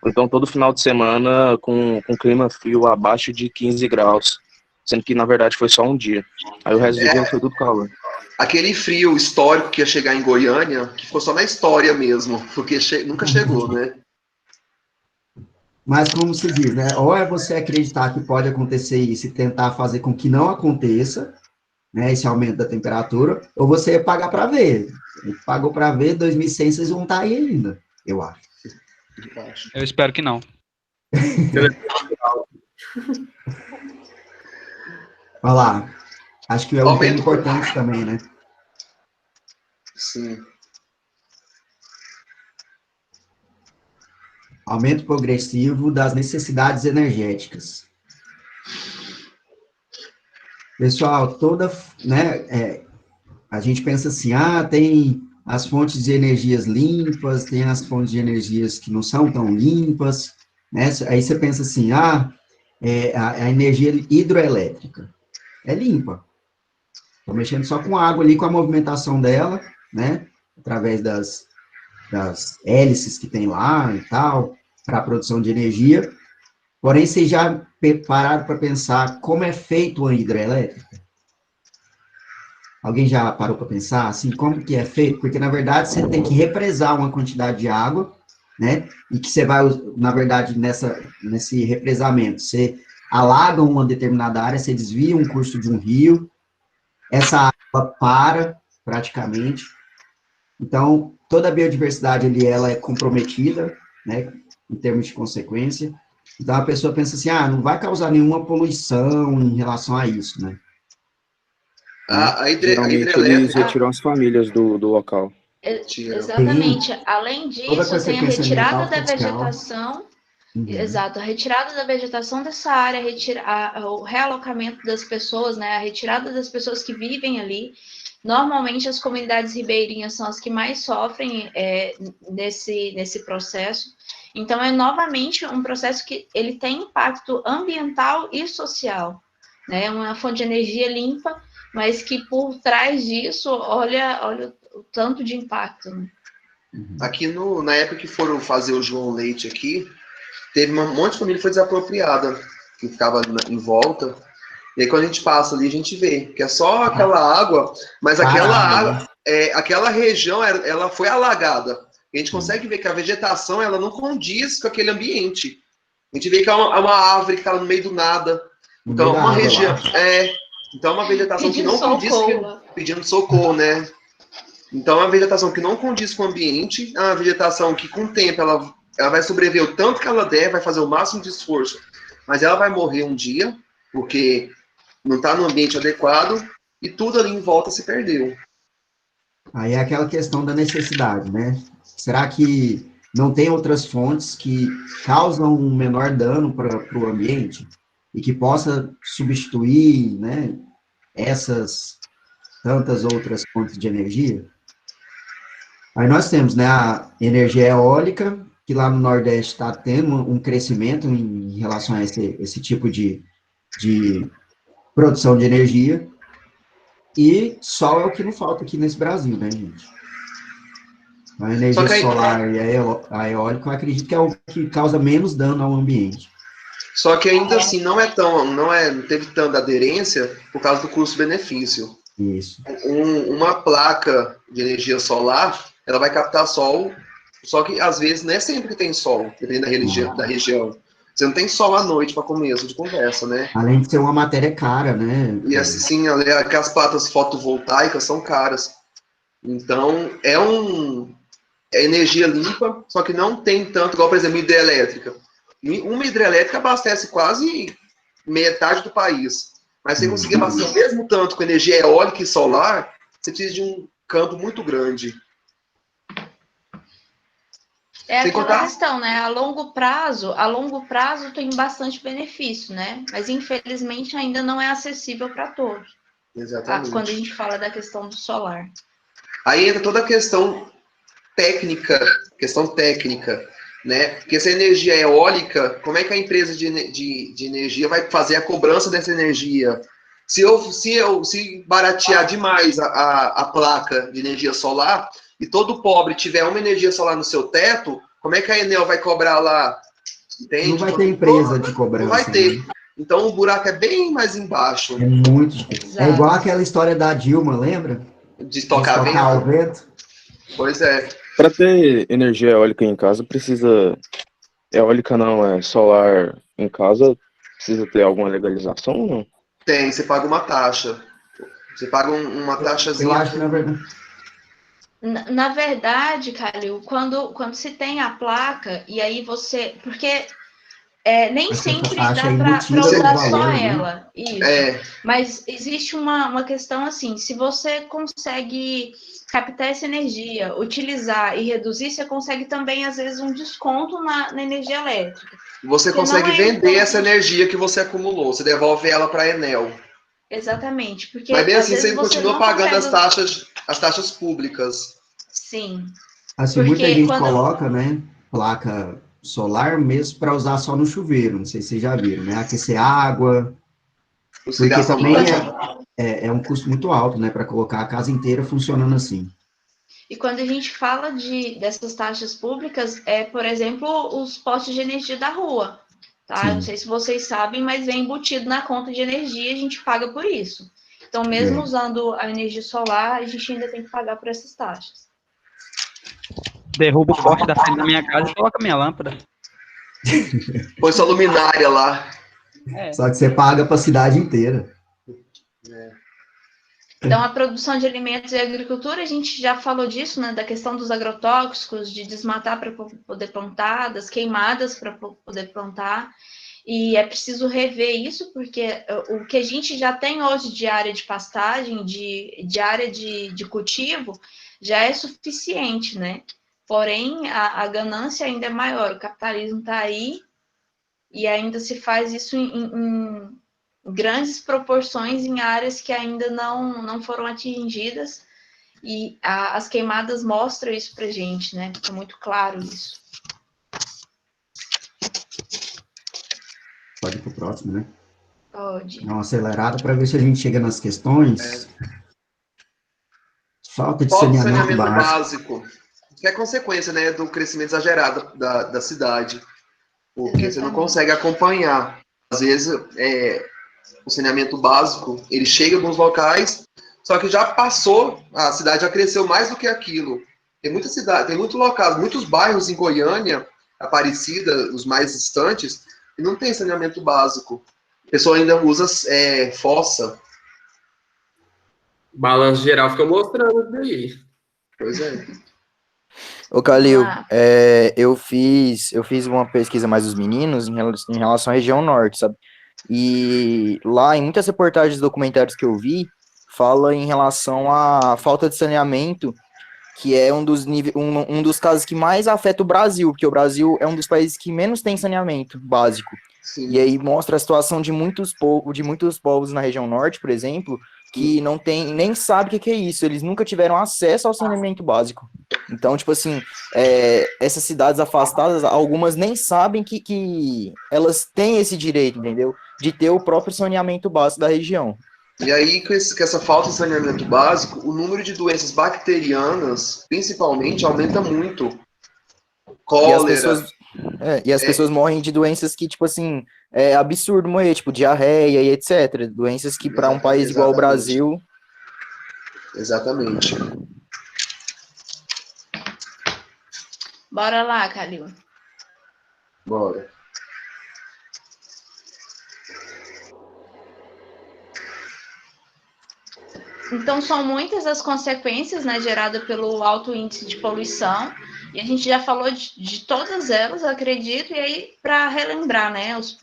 ou então todo final de semana, com clima frio abaixo de 15 graus. Sendo que, na verdade, foi só um dia. Aí o resto do dia foi tudo calor. Aquele frio histórico que ia chegar em Goiânia, que ficou só na história mesmo, porque nunca chegou, né? Mas como se diz, né? Ou é você acreditar que pode acontecer isso e tentar fazer com que não aconteça, né? Esse aumento da temperatura, ou você ia pagar para ver. Pagou para ver, 2100 vocês vão estar aí ainda, eu acho. Eu espero que não. Olha lá. Acho que é um tema importante também, né? Sim. Aumento progressivo das necessidades energéticas. Pessoal, a gente pensa assim, tem as fontes de energias limpas, tem as fontes de energias que não são tão limpas, né? Aí você pensa assim, a energia hidroelétrica é limpa. Estou mexendo só com a água ali, com a movimentação dela, né? Através das hélices que tem lá e tal, para a produção de energia. Porém, vocês já pararam para pensar como é feito uma hidrelétrica? Alguém já parou para pensar, assim, como que é feito? Porque, na verdade, você tem que represar uma quantidade de água, né? E que você vai, na verdade, nesse represamento, você alaga uma determinada área, você desvia um curso de um rio, essa água para, praticamente. Então, toda a biodiversidade ali, ela é comprometida, né, em termos de consequência. Então, a pessoa pensa assim, não vai causar nenhuma poluição em relação a isso, né? Geralmente eles retiram as famílias do local. Exatamente. Além disso, tem a retirada da vegetação. Uhum. Exato, a retirada da vegetação dessa área, o realocamento das pessoas, né? A retirada das pessoas que vivem ali. Normalmente, as comunidades ribeirinhas são as que mais sofrem nesse processo. Então, é novamente um processo que ele tem impacto ambiental e social, né? Uma fonte de energia limpa mas que por trás disso, olha o tanto de impacto, né? Aqui na época que foram fazer o João Leite aqui, teve um monte de família que foi desapropriada, que ficava em volta. E aí quando a gente passa ali, a gente vê que é só aquela água, mas aquela região, ela foi alagada. E a gente consegue ver que a vegetação, ela não condiz com aquele ambiente. A gente vê que é uma árvore que está no meio do nada. Então, uma região... então, é uma vegetação que não condiz... Pedindo socorro, né? Então, é uma vegetação que não condiz com o ambiente, é uma vegetação que, com o tempo, ela vai sobreviver o tanto que ela der, vai fazer o máximo de esforço, mas ela vai morrer um dia, porque não está no ambiente adequado, e tudo ali em volta se perdeu. Aí é aquela questão da necessidade, né? Será que não tem outras fontes que causam um menor dano para o ambiente e que possa substituir, né, essas tantas outras fontes de energia? Aí nós temos, né, a energia eólica, que lá no Nordeste está tendo um crescimento em relação a esse tipo de produção de energia, e sol é o que não falta aqui nesse Brasil, né, gente? A energia solar e a eólica, eu acredito que é o que causa menos dano ao ambiente. Só que ainda assim não teve tanta aderência por causa do custo-benefício. Isso. Uma placa de energia solar, ela vai captar sol, só que às vezes não é sempre que tem sol, dependendo da região. Você não tem sol à noite para começo de conversa, né? Além de ser uma matéria cara, né? E assim, as placas fotovoltaicas são caras. Então, é energia limpa, só que não tem tanto, igual, por exemplo, hidrelétrica. Uma hidrelétrica abastece quase metade do país. Mas você conseguir abastecer o mesmo tanto com energia eólica e solar, você precisa de um campo muito grande. É aquela questão, né? A longo prazo tem bastante benefício, né? Mas infelizmente ainda não é acessível para todos. Exatamente. Quando a gente fala da questão do solar. Aí entra toda a questão técnica, né? Porque essa energia eólica, como é que a empresa de energia vai fazer a cobrança dessa energia? Se baratear demais a placa de energia solar e todo pobre tiver uma energia solar no seu teto, como é que a Enel vai cobrar lá? Entende? Não vai ter empresa de cobrança. Não vai ter. Né? Então o buraco é bem mais embaixo. É muito difícil. É igual aquela história da Dilma, lembra? De estocar o vento. Pois é. Para ter energia eólica em casa, precisa... Eólica não, é solar em casa, precisa ter alguma legalização ou não? Tem, você paga uma taxa. Você paga uma taxazinha. Eu acho que, na verdade... Na verdade, Calil, quando se tem a placa, e aí você... Porque nem sempre dá para usar só ela. Isso. Mas existe uma questão assim, se você consegue captar essa energia, utilizar e reduzir, você consegue também, às vezes, um desconto na energia elétrica. Você consegue vender essa energia que você acumulou, você devolve ela para a Enel. Exatamente. Porque, mas bem assim, você continua pagando as taxas públicas. Sim. Assim, muita gente coloca, né, placa solar mesmo para usar só no chuveiro, não sei se vocês já viram, né, aquecer água, porque também é um custo muito alto, né, para colocar a casa inteira funcionando assim. E quando a gente fala dessas taxas públicas, por exemplo, os postos de energia da rua, tá? Eu não sei se vocês sabem, mas vem embutido na conta de energia, a gente paga por isso. Então, mesmo usando a energia solar, a gente ainda tem que pagar por essas taxas. Derruba o poste da frente da minha casa e coloca minha lâmpada. Põe sua luminária lá. Só que você paga para a cidade inteira. Então, a produção de alimentos e agricultura, a gente já falou disso, né? Da questão dos agrotóxicos, de desmatar para poder plantar, das queimadas para poder plantar. E é preciso rever isso, porque o que a gente já tem hoje de área de pastagem, de área de cultivo, já é suficiente, né? Porém, a ganância ainda é maior, o capitalismo está aí e ainda se faz isso em grandes proporções em áreas que ainda não foram atingidas, e as queimadas mostram isso para a gente, né? Fica muito claro isso. Pode ir para o próximo, né? Pode. Dá uma acelerada para ver se a gente chega nas questões. Falta de Falta de saneamento básico, que é consequência, né, do crescimento exagerado da cidade, porque você não consegue acompanhar. Às vezes, o saneamento básico, ele chega em alguns locais, só que já passou, a cidade já cresceu mais do que aquilo. Tem muita cidade, tem muitos locais, muitos bairros em Goiânia, Aparecida, os mais distantes, e não tem saneamento básico. A pessoa ainda usa fossa. Balanço geral fica mostrando isso daí. Pois é. Ô, Calil, eu fiz uma pesquisa mais dos meninos em relação à região norte, sabe? E lá, em muitas reportagens, documentários que eu vi, fala em relação à falta de saneamento, que é um dos casos que mais afeta o Brasil, porque o Brasil é um dos países que menos tem saneamento básico. Sim. E aí mostra a situação de muitos povos na região norte, por exemplo, que não tem, nem sabe o que é isso, eles nunca tiveram acesso ao saneamento básico. Então, tipo assim, essas cidades afastadas, algumas nem sabem que elas têm esse direito, entendeu? De ter o próprio saneamento básico da região. E aí, com essa falta de saneamento básico, o número de doenças bacterianas, principalmente, aumenta muito. Cólera. E as pessoas morrem de doenças que, tipo assim, é absurdo morrer, tipo diarreia e etc. Doenças que para um país igual ao Brasil... Exatamente. Bora lá, Calil. Bora. Então, são muitas as consequências, né, geradas pelo alto índice de poluição, e a gente já falou de todas elas, acredito, e aí, para relembrar, né, os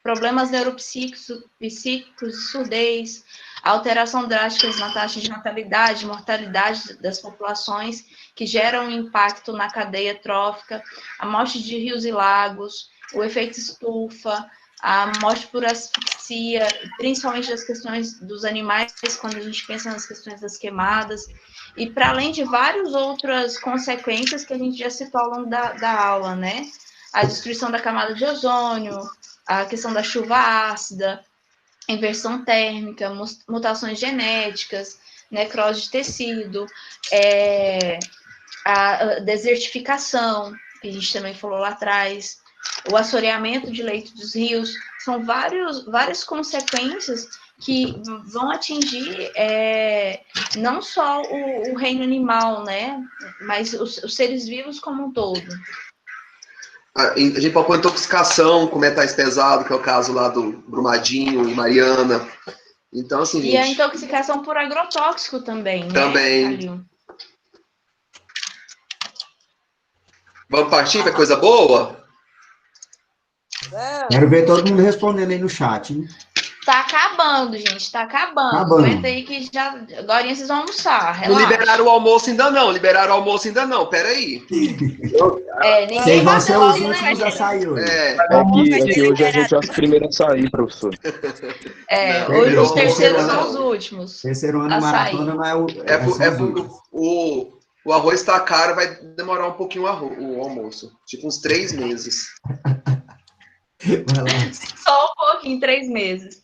problemas neuropsíquicos, surdez, alteração drásticas na taxa de natalidade, mortalidade das populações, que geram um impacto na cadeia trófica, a morte de rios e lagos, o efeito estufa, a morte por asfixia, principalmente das questões dos animais, quando a gente pensa nas questões das queimadas, e para além de várias outras consequências que a gente já citou ao longo da aula, né? A destruição da camada de ozônio, a questão da chuva ácida, inversão térmica, mutações genéticas, necrose de tecido, a desertificação, que a gente também falou lá atrás, o assoreamento de leito dos rios, são várias consequências que vão atingir não só o reino animal, né, mas os seres vivos como um todo. A gente pode pôr intoxicação com metais pesados, que é o caso lá do Brumadinho e Mariana. Então, assim, e a intoxicação por agrotóxico também, né? Também. Vamos partir para coisa boa? Quero ver todo mundo respondendo aí no chat, hein? Tá acabando, gente, tá acabando. Aguenta aí que já... Agora vocês vão almoçar, relaxa. Não liberaram o almoço ainda não, peraí. Ninguém vão ser bateu os logo, últimos né, a sair hoje. Aqui hoje a gente é os primeiros a sair, professor. Hoje os terceiros são os últimos. Terceiro ano maratona não é o arroz está caro, vai demorar um pouquinho o almoço. Tipo uns 3 meses. Só um pouquinho, 3 meses.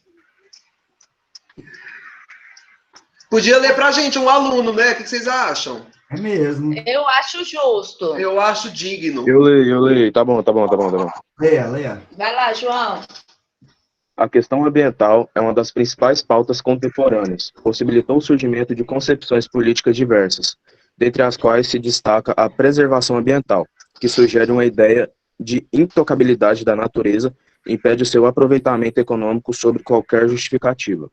Podia ler pra gente um aluno, né? O que vocês acham? É mesmo. Eu acho justo. Eu acho digno. Eu leio. Tá bom. Leia. Vai lá, João. A questão ambiental é uma das principais pautas contemporâneas. Possibilitou o surgimento de concepções políticas diversas, dentre as quais se destaca a preservação ambiental, que sugere uma ideia de intocabilidade da natureza e impede o seu aproveitamento econômico sob qualquer justificativa.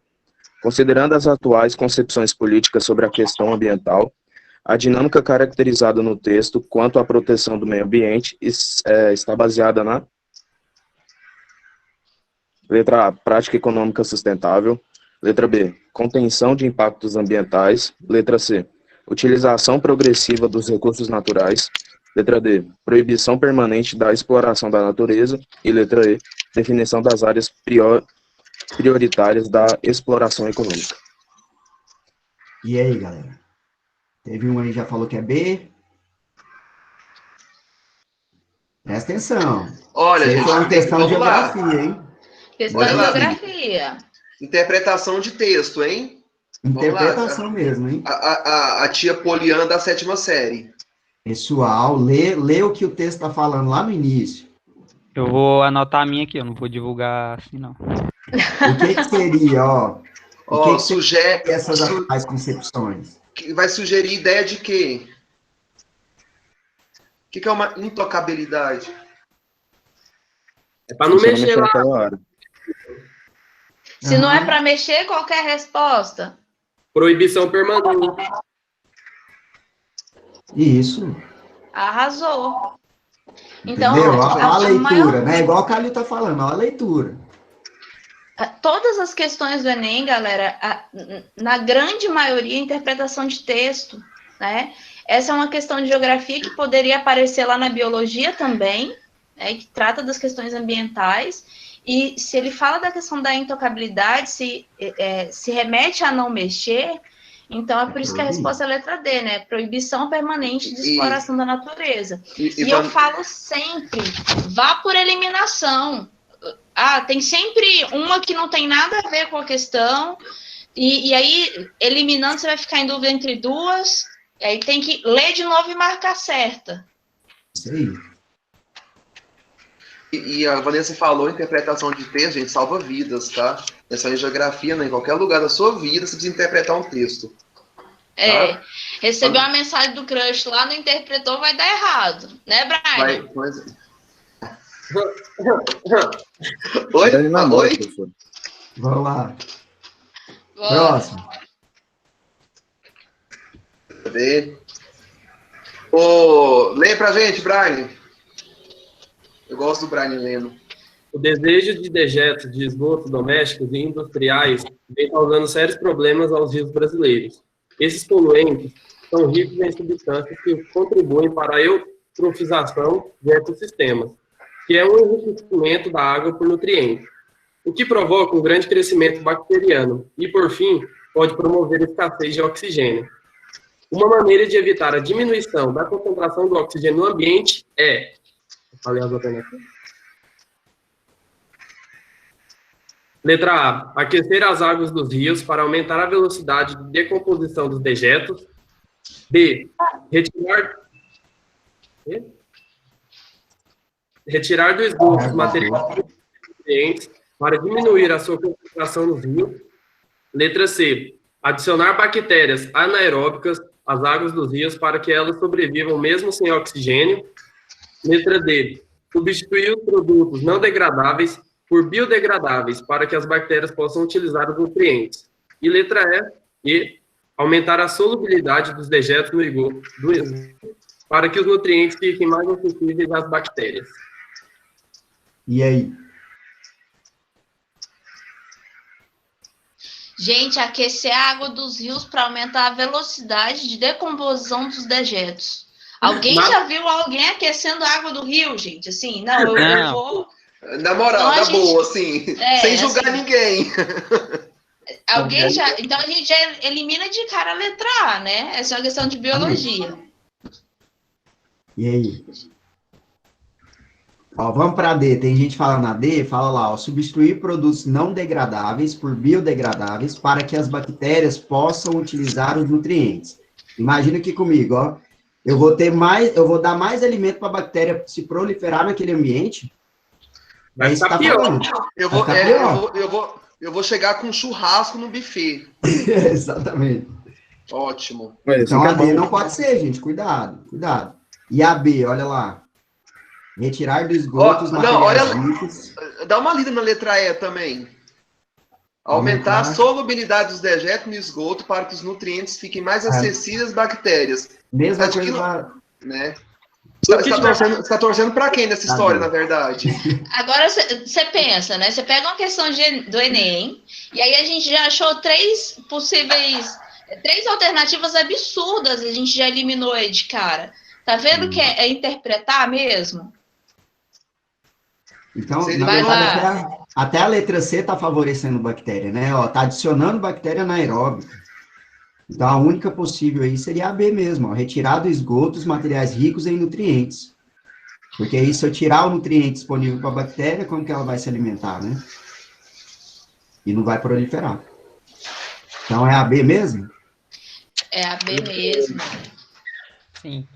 Considerando as atuais concepções políticas sobre a questão ambiental, a dinâmica caracterizada no texto quanto à proteção do meio ambiente está baseada na letra A, prática econômica sustentável, letra B, contenção de impactos ambientais, letra C, utilização progressiva dos recursos naturais, letra D, proibição permanente da exploração da natureza, e letra E, definição das áreas prioritárias da exploração econômica. E aí, galera? Teve um aí que já falou que é B. Presta atenção. Olha, gente, é uma questão de geografia, hein? Questão de geografia. Interpretação de texto, hein? Interpretação mesmo, hein? A tia Poliana da 7ª série. Pessoal, lê o que o texto está falando lá no início. Eu vou anotar a minha aqui, eu não vou divulgar assim, não. O que seria, ó? O que sugere essas atuais concepções? Vai sugerir ideia de quê? O que é uma intocabilidade? É para não mexer lá. Se não é para mexer, qualquer resposta. Proibição permanente. Isso. Arrasou. Então, entendeu? A leitura, né? Igual o Calil tá falando, ó, a leitura. Todas as questões do Enem, galera, na grande maioria, interpretação de texto, né? Essa é uma questão de geografia que poderia aparecer lá na biologia também, né? Que trata das questões ambientais. E se ele fala da questão da intocabilidade, se remete a não mexer, então é por isso que a resposta é a letra D, né? Proibição permanente de exploração da natureza. E eu falo sempre, vá por eliminação. Tem sempre uma que não tem nada a ver com a questão, e aí, eliminando, você vai ficar em dúvida entre duas, e aí tem que ler de novo e marcar certa. Isso aí. E a Vanessa falou, interpretação de texto, gente, salva vidas, tá? É só em geografia, né? Em qualquer lugar da sua vida, você precisa interpretar um texto. Tá? Recebeu uma mensagem do crush lá, não interpretou, vai dar errado. Né, Brian? Oi? Vamos lá. Próximo. Cadê? Lê pra gente, Brian. Eu gosto do Brian lendo. O desejo de dejetos de esgotos domésticos e industriais vem causando sérios problemas aos rios brasileiros. Esses poluentes são ricos em substâncias que contribuem para a eutrofização de ecossistemas, que é um enriquecimento da água por nutrientes, o que provoca um grande crescimento bacteriano e, por fim, pode promover a escassez de oxigênio. Uma maneira de evitar a diminuição da concentração do oxigênio no ambiente é... Letra A. Aquecer as águas dos rios para aumentar a velocidade de decomposição dos dejetos. B. Retirar do esgoto os materiais nutrientes para diminuir a sua concentração no rio. Letra C. Adicionar bactérias anaeróbicas às águas dos rios para que elas sobrevivam mesmo sem oxigênio. Letra D. Substituir os produtos não degradáveis por biodegradáveis para que as bactérias possam utilizar os nutrientes. E letra E. Aumentar a solubilidade dos dejetos no esgoto para que os nutrientes fiquem mais acessíveis às bactérias. E aí? Gente, aquecer a água dos rios para aumentar a velocidade de decomposição dos dejetos. Alguém já viu alguém aquecendo a água do rio, gente? Assim, não, eu vou... Na moral, então, boa, assim, sem julgar assim, ninguém. Alguém já... Então, a gente já elimina de cara a letra A, né? Essa é uma questão de biologia. E aí? Ó, vamos para D. Tem gente falando na D, fala lá, ó, substituir produtos não degradáveis por biodegradáveis para que as bactérias possam utilizar os nutrientes. Imagina aqui comigo, ó. Eu vou dar mais alimento para a bactéria se proliferar naquele ambiente. Vai ficar pior. Eu vou chegar com churrasco no buffet. Exatamente. Ótimo. Então a D não pode ser, gente. Cuidado, cuidado. E a B, olha lá. Retirar do esgoto os materiais ricos. Dá uma lida na letra E também. Aumentar a solubilidade dos dejetos no esgoto para que os nutrientes fiquem mais acessíveis às bactérias. Mesma coisa, né? Você está torcendo para quem nessa história, na verdade? Agora você pensa, né? Você pega uma questão do Enem, e aí a gente já achou três alternativas absurdas, a gente já eliminou aí de cara. Tá vendo que é interpretar mesmo? Então, na verdade, até a letra C está favorecendo bactéria, né? Ó, tá adicionando bactéria anaeróbica. Então, a única possível aí seria a B mesmo, ó, retirar do esgoto os materiais ricos em nutrientes. Porque aí, se eu tirar o nutriente disponível para a bactéria, como que ela vai se alimentar, né? e não vai proliferar. Então, é a B mesmo? É a B mesmo. Sim.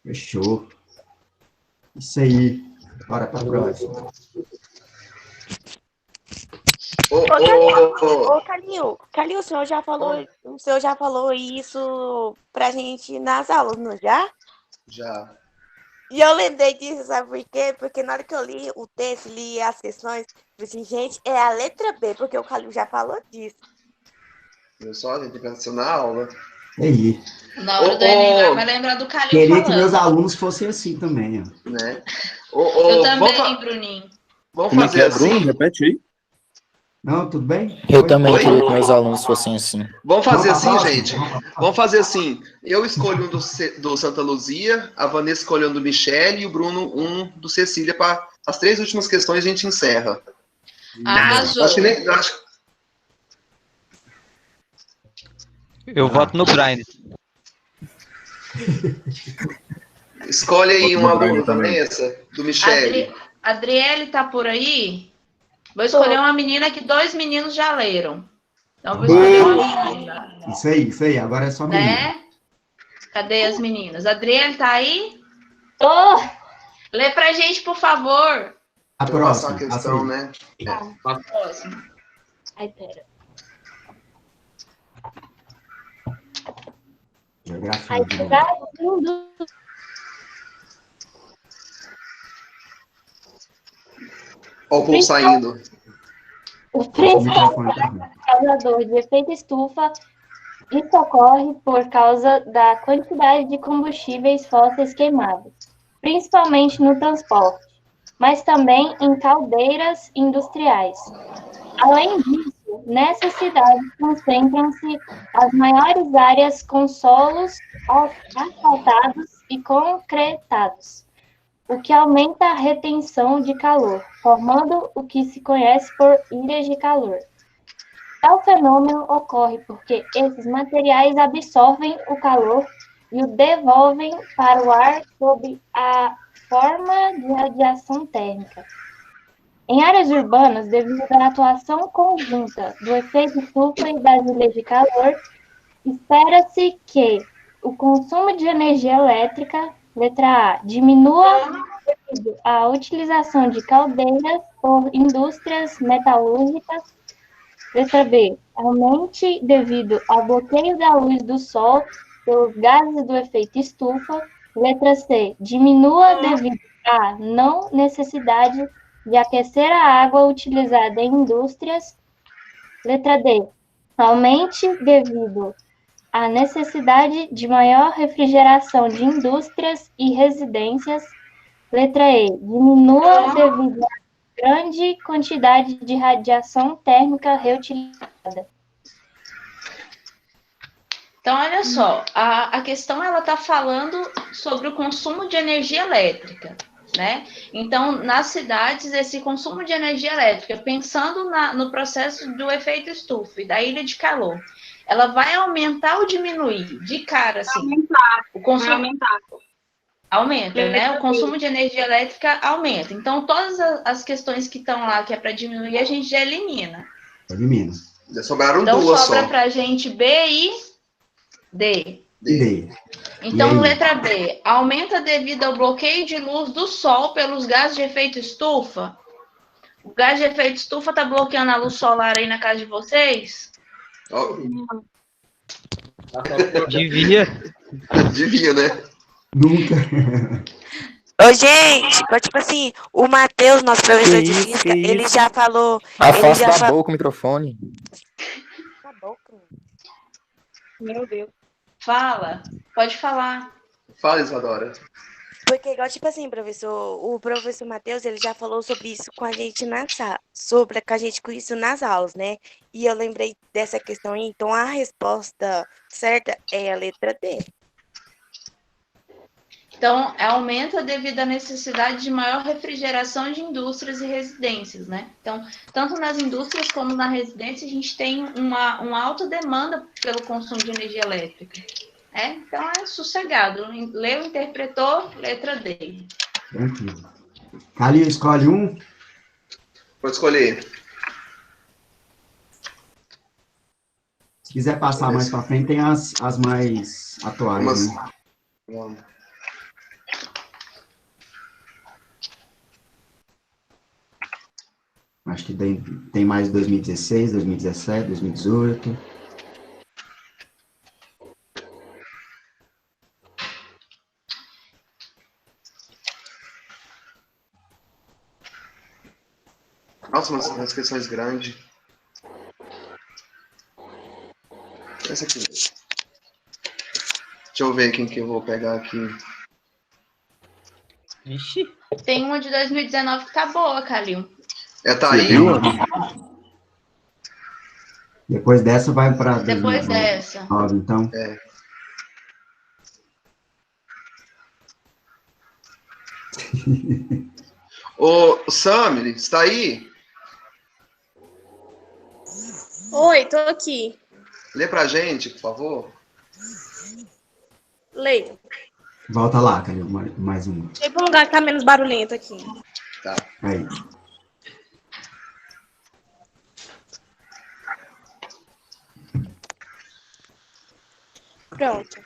Fechou. Isso aí. Bora para a próxima. Ô, Calil, o senhor já falou isso pra gente nas aulas, não já? Já. E eu lembrei disso, sabe por quê? Porque na hora que eu li o texto, li as questões, eu falei assim, gente, é a letra B, porque o Calil já falou disso. Viu só, a gente tem que atenção na aula. E aí? Na hora do Enem, vai lembrar do Calil Queria falando. que meus alunos fossem assim também, ó. Né? Eu também, Bruninho. Vamos Como fazer é que é, Bruno? assim? Repete aí. Não, tudo bem? Eu também queria que meus alunos fossem assim. Vamos fazer Vamos assim, pra próxima? gente? Vamos fazer assim. Eu escolho um do Santa Luzia, a Vanessa escolhe um do Michele e o Bruno um do Cecília. Para as 3 últimas questões a gente encerra. Arrasou. Eu voto no Brian. Escolhe aí Voto um no Brian aluno, também. Vanessa, do Michele. Adriele tá por aí? Vou escolher uma menina que 2 meninos já leram. Então, vou escolher uma menina. Isso aí. Agora é só menina. Né? Cadê as meninas? Adriele tá aí? Tô! Lê pra gente, por favor. A próxima. Passar a questão, né? A próxima. Ai, pera. Geografia. Ai, lindo. Olha o povo saindo. O principal causador de efeito estufa, isso ocorre por causa da quantidade de combustíveis fósseis queimados, principalmente no transporte, mas também em caldeiras industriais. Além disso, nessas cidades concentram-se as maiores áreas com solos asfaltados e concretados, o que aumenta a retenção de calor, formando o que se conhece por ilhas de calor. Tal fenômeno ocorre porque esses materiais absorvem o calor e o devolvem para o ar sob a forma de radiação térmica. Em áreas urbanas, devido à atuação conjunta do efeito estufa e das ilhas de calor, espera-se que o consumo de energia elétrica, letra A, diminua devido à utilização de caldeiras por indústrias metalúrgicas, letra B, aumente devido ao bloqueio da luz do sol pelos gases do efeito estufa, letra C, diminua devido à não necessidade de aquecer a água utilizada em indústrias, letra D, aumente devido à necessidade de maior refrigeração de indústrias e residências. Letra E, diminua devido à grande quantidade de radiação térmica reutilizada. Então, olha só, a questão ela está falando sobre o consumo de energia elétrica, né? Então, nas cidades, esse consumo de energia elétrica, pensando no processo do efeito estufa e da ilha de calor, ela vai aumentar ou diminuir? De cara, assim. O consumo Vai aumentar. Aumenta, né? O consumo de energia elétrica aumenta. Então, todas as questões que estão lá, que é para diminuir, a gente já elimina. Elimina. Já sobraram então, duas sobra só. para a gente B e D. D. Então, letra B. Aumenta devido ao bloqueio de luz do sol pelos gases de efeito estufa? O gás de efeito estufa está bloqueando a luz solar aí na casa de vocês? Oh. Devia. Devia, né? Nunca. Ô, gente, tipo assim, o Matheus, nosso professor de física, ele já falou... Afasta da boca o microfone. Da boca. Meu Deus. Fala. Pode falar. Fala, Isadora. Porque, igual, tipo assim, professor, o professor Matheus, ele já falou sobre isso com a gente com isso nas aulas, né? E eu lembrei dessa questão aí, então a resposta certa é a letra D. Então, aumenta devido à necessidade de maior refrigeração de indústrias e residências, né? Então, tanto nas indústrias como na residência, a gente tem uma alta demanda pelo consumo de energia elétrica. Então, é sossegado. Leu, interpretou, letra D. Tranquilo. Calil, escolhe um. Pode escolher. quiser passar mais para frente, tem as mais atuais. Né? Vamos. Acho que tem mais 2016, 2017, 2018. Nossa, umas questões grandes. Essa aqui. Deixa eu ver quem que eu vou pegar aqui. Ixi. Tem uma de 2019 que tá boa, Calil. Tá aí? Depois dessa vai para Depois dessa. Então. Ô, Samir, está aí? Oi, tô aqui. Lê pra gente, por favor. Leio. Volta lá, Calil, mais uma. Deixa eu ir pra um lugar que tá menos barulhento aqui. Tá. Aí. Pronto.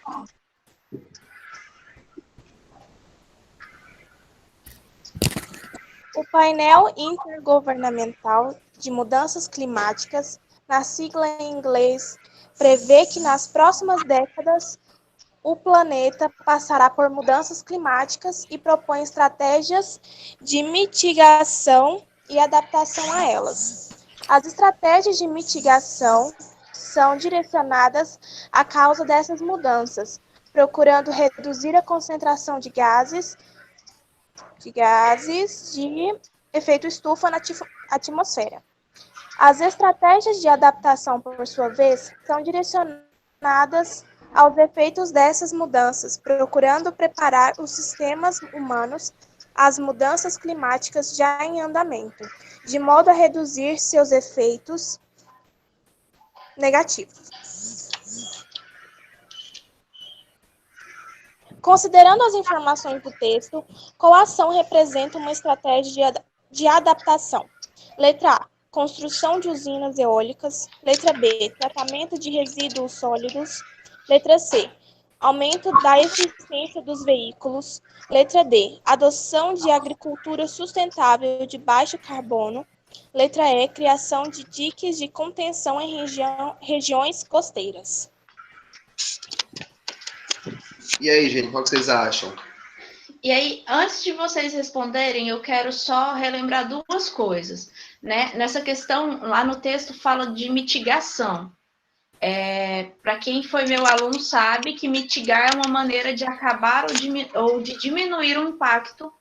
O painel intergovernamental de mudanças climáticas, na sigla em inglês, prevê que nas próximas décadas o planeta passará por mudanças climáticas e propõe estratégias de mitigação e adaptação a elas. As estratégias de mitigação são direcionadas à causa dessas mudanças, procurando reduzir a concentração de gases de efeito estufa na atmosfera. As estratégias de adaptação, por sua vez, são direcionadas aos efeitos dessas mudanças, procurando preparar os sistemas humanos às mudanças climáticas já em andamento, de modo a reduzir seus efeitos negativos. Considerando as informações do texto, qual ação representa uma estratégia de adaptação? Letra A, construção de usinas eólicas. Letra B, tratamento de resíduos sólidos. Letra C, aumento da eficiência dos veículos. Letra D, adoção de agricultura sustentável de baixo carbono. Letra E, criação de diques de contenção em regiões costeiras. E aí, gente, qual que vocês acham? E aí, antes de vocês responderem, eu quero só relembrar duas coisas, né? Nessa questão, lá no texto fala de mitigação. Para quem foi meu aluno sabe que mitigar é uma maneira de acabar ou de diminuir o impacto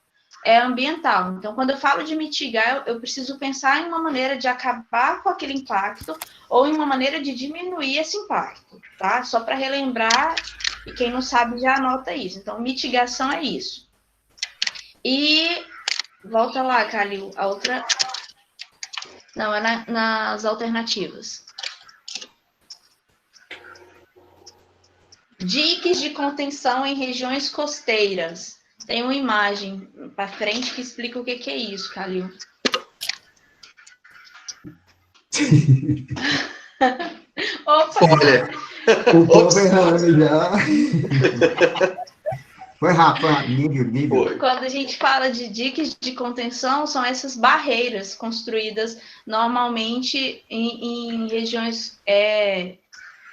ambiental. Então, quando eu falo de mitigar, eu preciso pensar em uma maneira de acabar com aquele impacto ou em uma maneira de diminuir esse impacto, tá? Só para relembrar, e quem não sabe já anota isso. Então, mitigação é isso. E volta lá, Calil, a outra... Não, é nas alternativas. Diques de contenção em regiões costeiras. Tem uma imagem para frente que explica o que é isso, Calil. Opa! Olha! O povo errando já. Foi rápido, ninguém viu. Quando a gente fala de diques de contenção, são essas barreiras construídas normalmente em regiões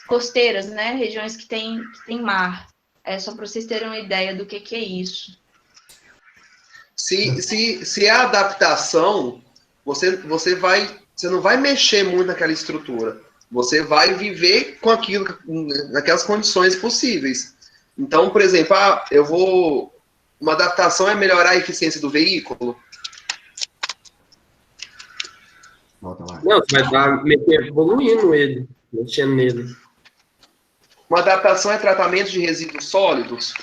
costeiras, né? Regiões que tem mar. Só para vocês terem uma ideia do que é isso. Se é adaptação, você não vai mexer muito naquela estrutura. Você vai viver com aquilo, naquelas condições possíveis. Então, por exemplo, uma adaptação é melhorar a eficiência do veículo. Volta lá. Não, você vai evoluindo ele, mexendo nele. Uma adaptação é tratamento de resíduos sólidos.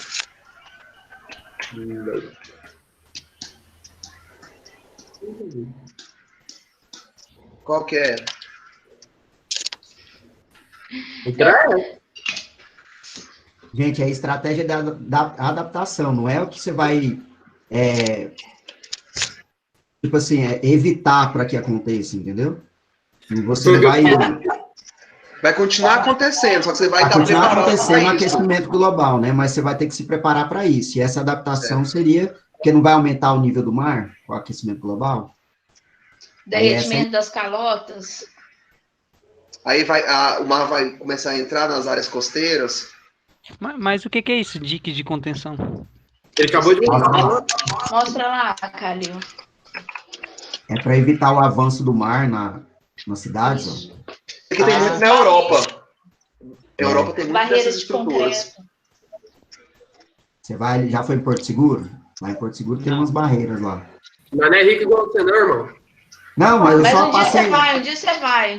Qual que é? Gente, é a estratégia da adaptação, não é o que você vai, tipo assim, evitar para que aconteça, entendeu? Você vai... Vai continuar acontecendo, só que você vai estar continuar preparado acontecendo o para isso. aquecimento global, né? Mas você vai ter que se preparar para isso. E essa adaptação seria, porque não vai aumentar o nível do mar, o aquecimento global? Derretimento das calotas. Aí o mar vai começar a entrar nas áreas costeiras. Mas o que é isso, dique de contenção? Ele acabou de falar. Mostra lá, Calil. É para evitar o avanço do mar nas cidades, ó. Porque tem muito na Europa. Na Europa tem muitas dessas estruturas. Você já foi em Porto Seguro? Lá em Porto Seguro tem umas barreiras lá. Mas não é rico igual você, não, irmão. Não, mas eu só passei... Um dia você vai.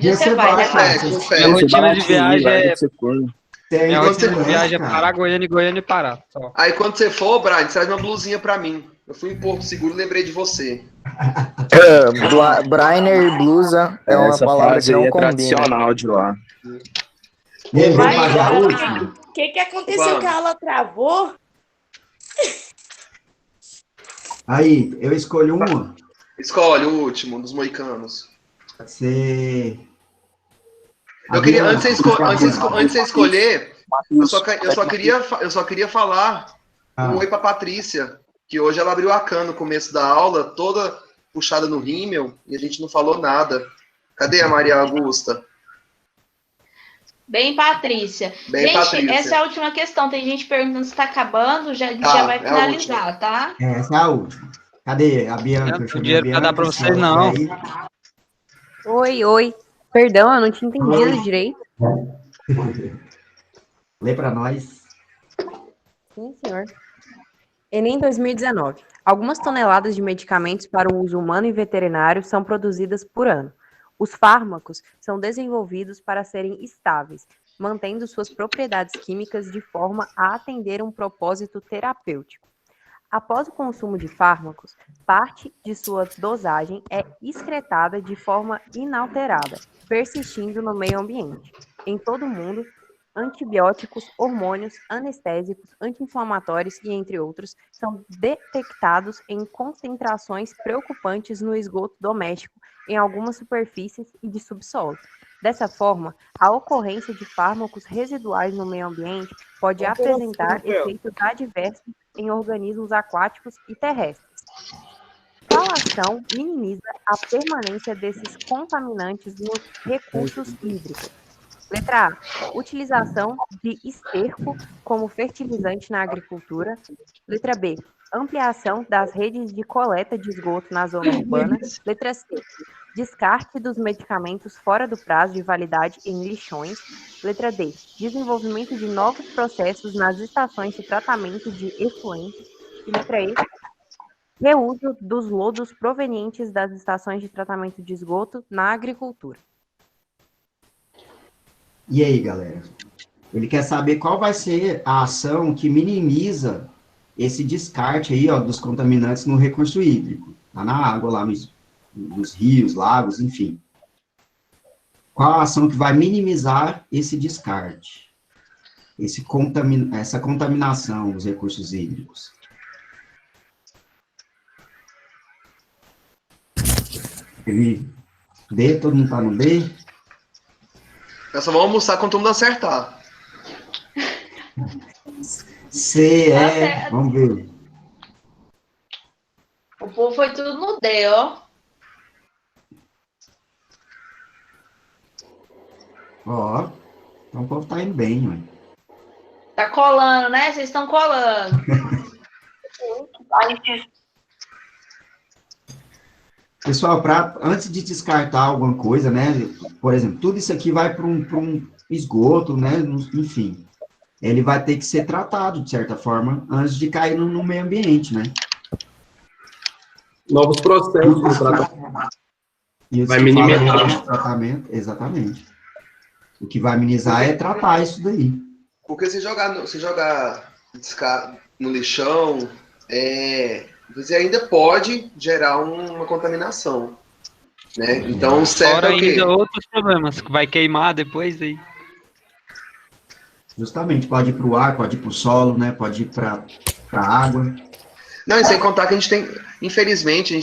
Minha rotina de viagem é Pará, Goiânia e Goiânia e Pará. Só. Aí quando você for, Brian, traz uma blusinha pra mim. Eu fui em Porto Seguro e lembrei de você. Brainer blusa é uma palavra que não combina. Tradicional de lá. O que aconteceu que a aula travou? Aí, eu escolhi uma. Escolhe o último, dos moicanos. Você... Eu queria, antes de você escolher, eu só queria falar um oi pra Patrícia, que hoje ela abriu a can no começo da aula, toda puxada no rímel, e a gente não falou nada. Cadê a Maria Augusta? Bem, Patrícia. Gente, essa é a última questão. Tem gente perguntando se está acabando, já vai finalizar, tá? Essa é a última. Cadê a Bianca? Não tem dinheiro para dar para vocês, não. Oi. Perdão, eu não tinha entendido direito. Lê para nós. Sim, senhor. Enem 2019. Algumas toneladas de medicamentos para o uso humano e veterinário são produzidas por ano. Os fármacos são desenvolvidos para serem estáveis, mantendo suas propriedades químicas de forma a atender um propósito terapêutico. Após o consumo de fármacos, parte de sua dosagem é excretada de forma inalterada, persistindo no meio ambiente. Em todo o mundo, antibióticos, hormônios, anestésicos, anti-inflamatórios e entre outros são detectados em concentrações preocupantes no esgoto doméstico, em algumas superfícies e de subsolo. Dessa forma, a ocorrência de fármacos residuais no meio ambiente pode apresentar efeitos adversos em organismos aquáticos e terrestres. Qual ação minimiza a permanência desses contaminantes nos recursos hídricos? Letra A. Utilização de esterco como fertilizante na agricultura. Letra B. Ampliação das redes de coleta de esgoto na zona urbana. Letra C. Descarte dos medicamentos fora do prazo de validade em lixões. Letra D. Desenvolvimento de novos processos nas estações de tratamento de efluentes. E letra E. Reuso dos lodos provenientes das estações de tratamento de esgoto na agricultura. E aí, galera? Ele quer saber qual vai ser a ação que minimiza esse descarte aí, ó, dos contaminantes no recurso hídrico. Tá na água, lá nos rios, lagos, enfim. Qual a ação que vai minimizar esse descarte? Essa contaminação dos recursos hídricos? D, todo mundo tá no D? Nós só vamos almoçar quando todo mundo acertar. C, vamos ver. O povo foi tudo no D, ó. Ó, então o povo tá indo bem, mano. Tá colando, né? Vocês estão colando. Pessoal, antes de descartar alguma coisa, né? Por exemplo, tudo isso aqui vai para um esgoto, né? Enfim, ele vai ter que ser tratado, de certa forma, antes de cair no meio ambiente, né? Novos processos de tratamento. Vai minimizar o tratamento, exatamente. O que vai minimizar é tratar isso daí. Porque se jogar no lixão, você ainda pode gerar uma contaminação, né? Então, certo é o quê? Ainda outros problemas, que vai queimar depois aí. Justamente, pode ir para o ar, pode ir para o solo, né? Pode ir para a água. Não, e sem contar que a gente tem, infelizmente, a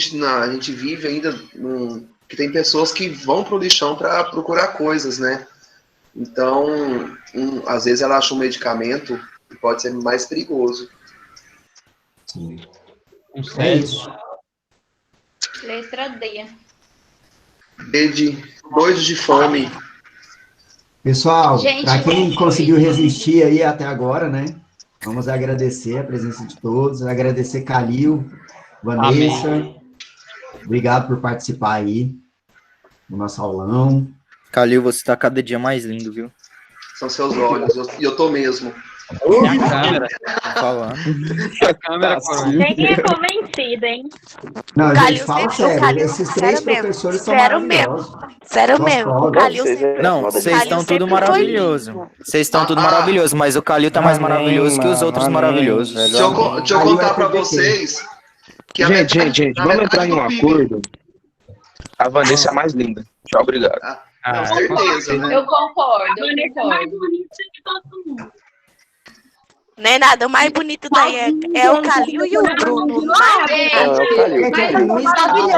gente vive ainda que tem pessoas que vão para o lixão para procurar coisas, né? Então, às vezes ela acha um medicamento que pode ser mais perigoso. Sim. É isso. Letra D. Doido de fome. Pessoal, Gente, para quem conseguiu resistir aí até agora, né? Vamos agradecer a presença de todos, agradecer Calil, Vanessa. Amém. Obrigado por participar aí do nosso aulão. Calil, você tá cada dia mais lindo, viu? São seus olhos, e eu tô mesmo. E a câmera. Tô falando. A câmera, Ninguém é convencido, hein? Não, Calil gente, fala sempre- sério, Calil- esses três sério mesmo, professores são sério maravilhosos. Sério mesmo. O Calil sempre. Não, o vocês Calil estão tudo sempre foi maravilhoso. lindo. Vocês estão tudo maravilhoso, mas o Calil tá mais Amém, maravilhoso que os mano, outros amém, maravilhosos. velho. Deixa eu Calil contar é pra PPT. vocês que Gente, a vamos metade entrar em do um PIB acordo. A Vanessa é a mais linda. Tchau, obrigado. Com certeza, né? Eu concordo, A eu Vanessa é mais concordo. bonita que todo mundo. Não é nada, o mais bonito daí é o Calil e o Bruno. Gente, É o Calil. É que é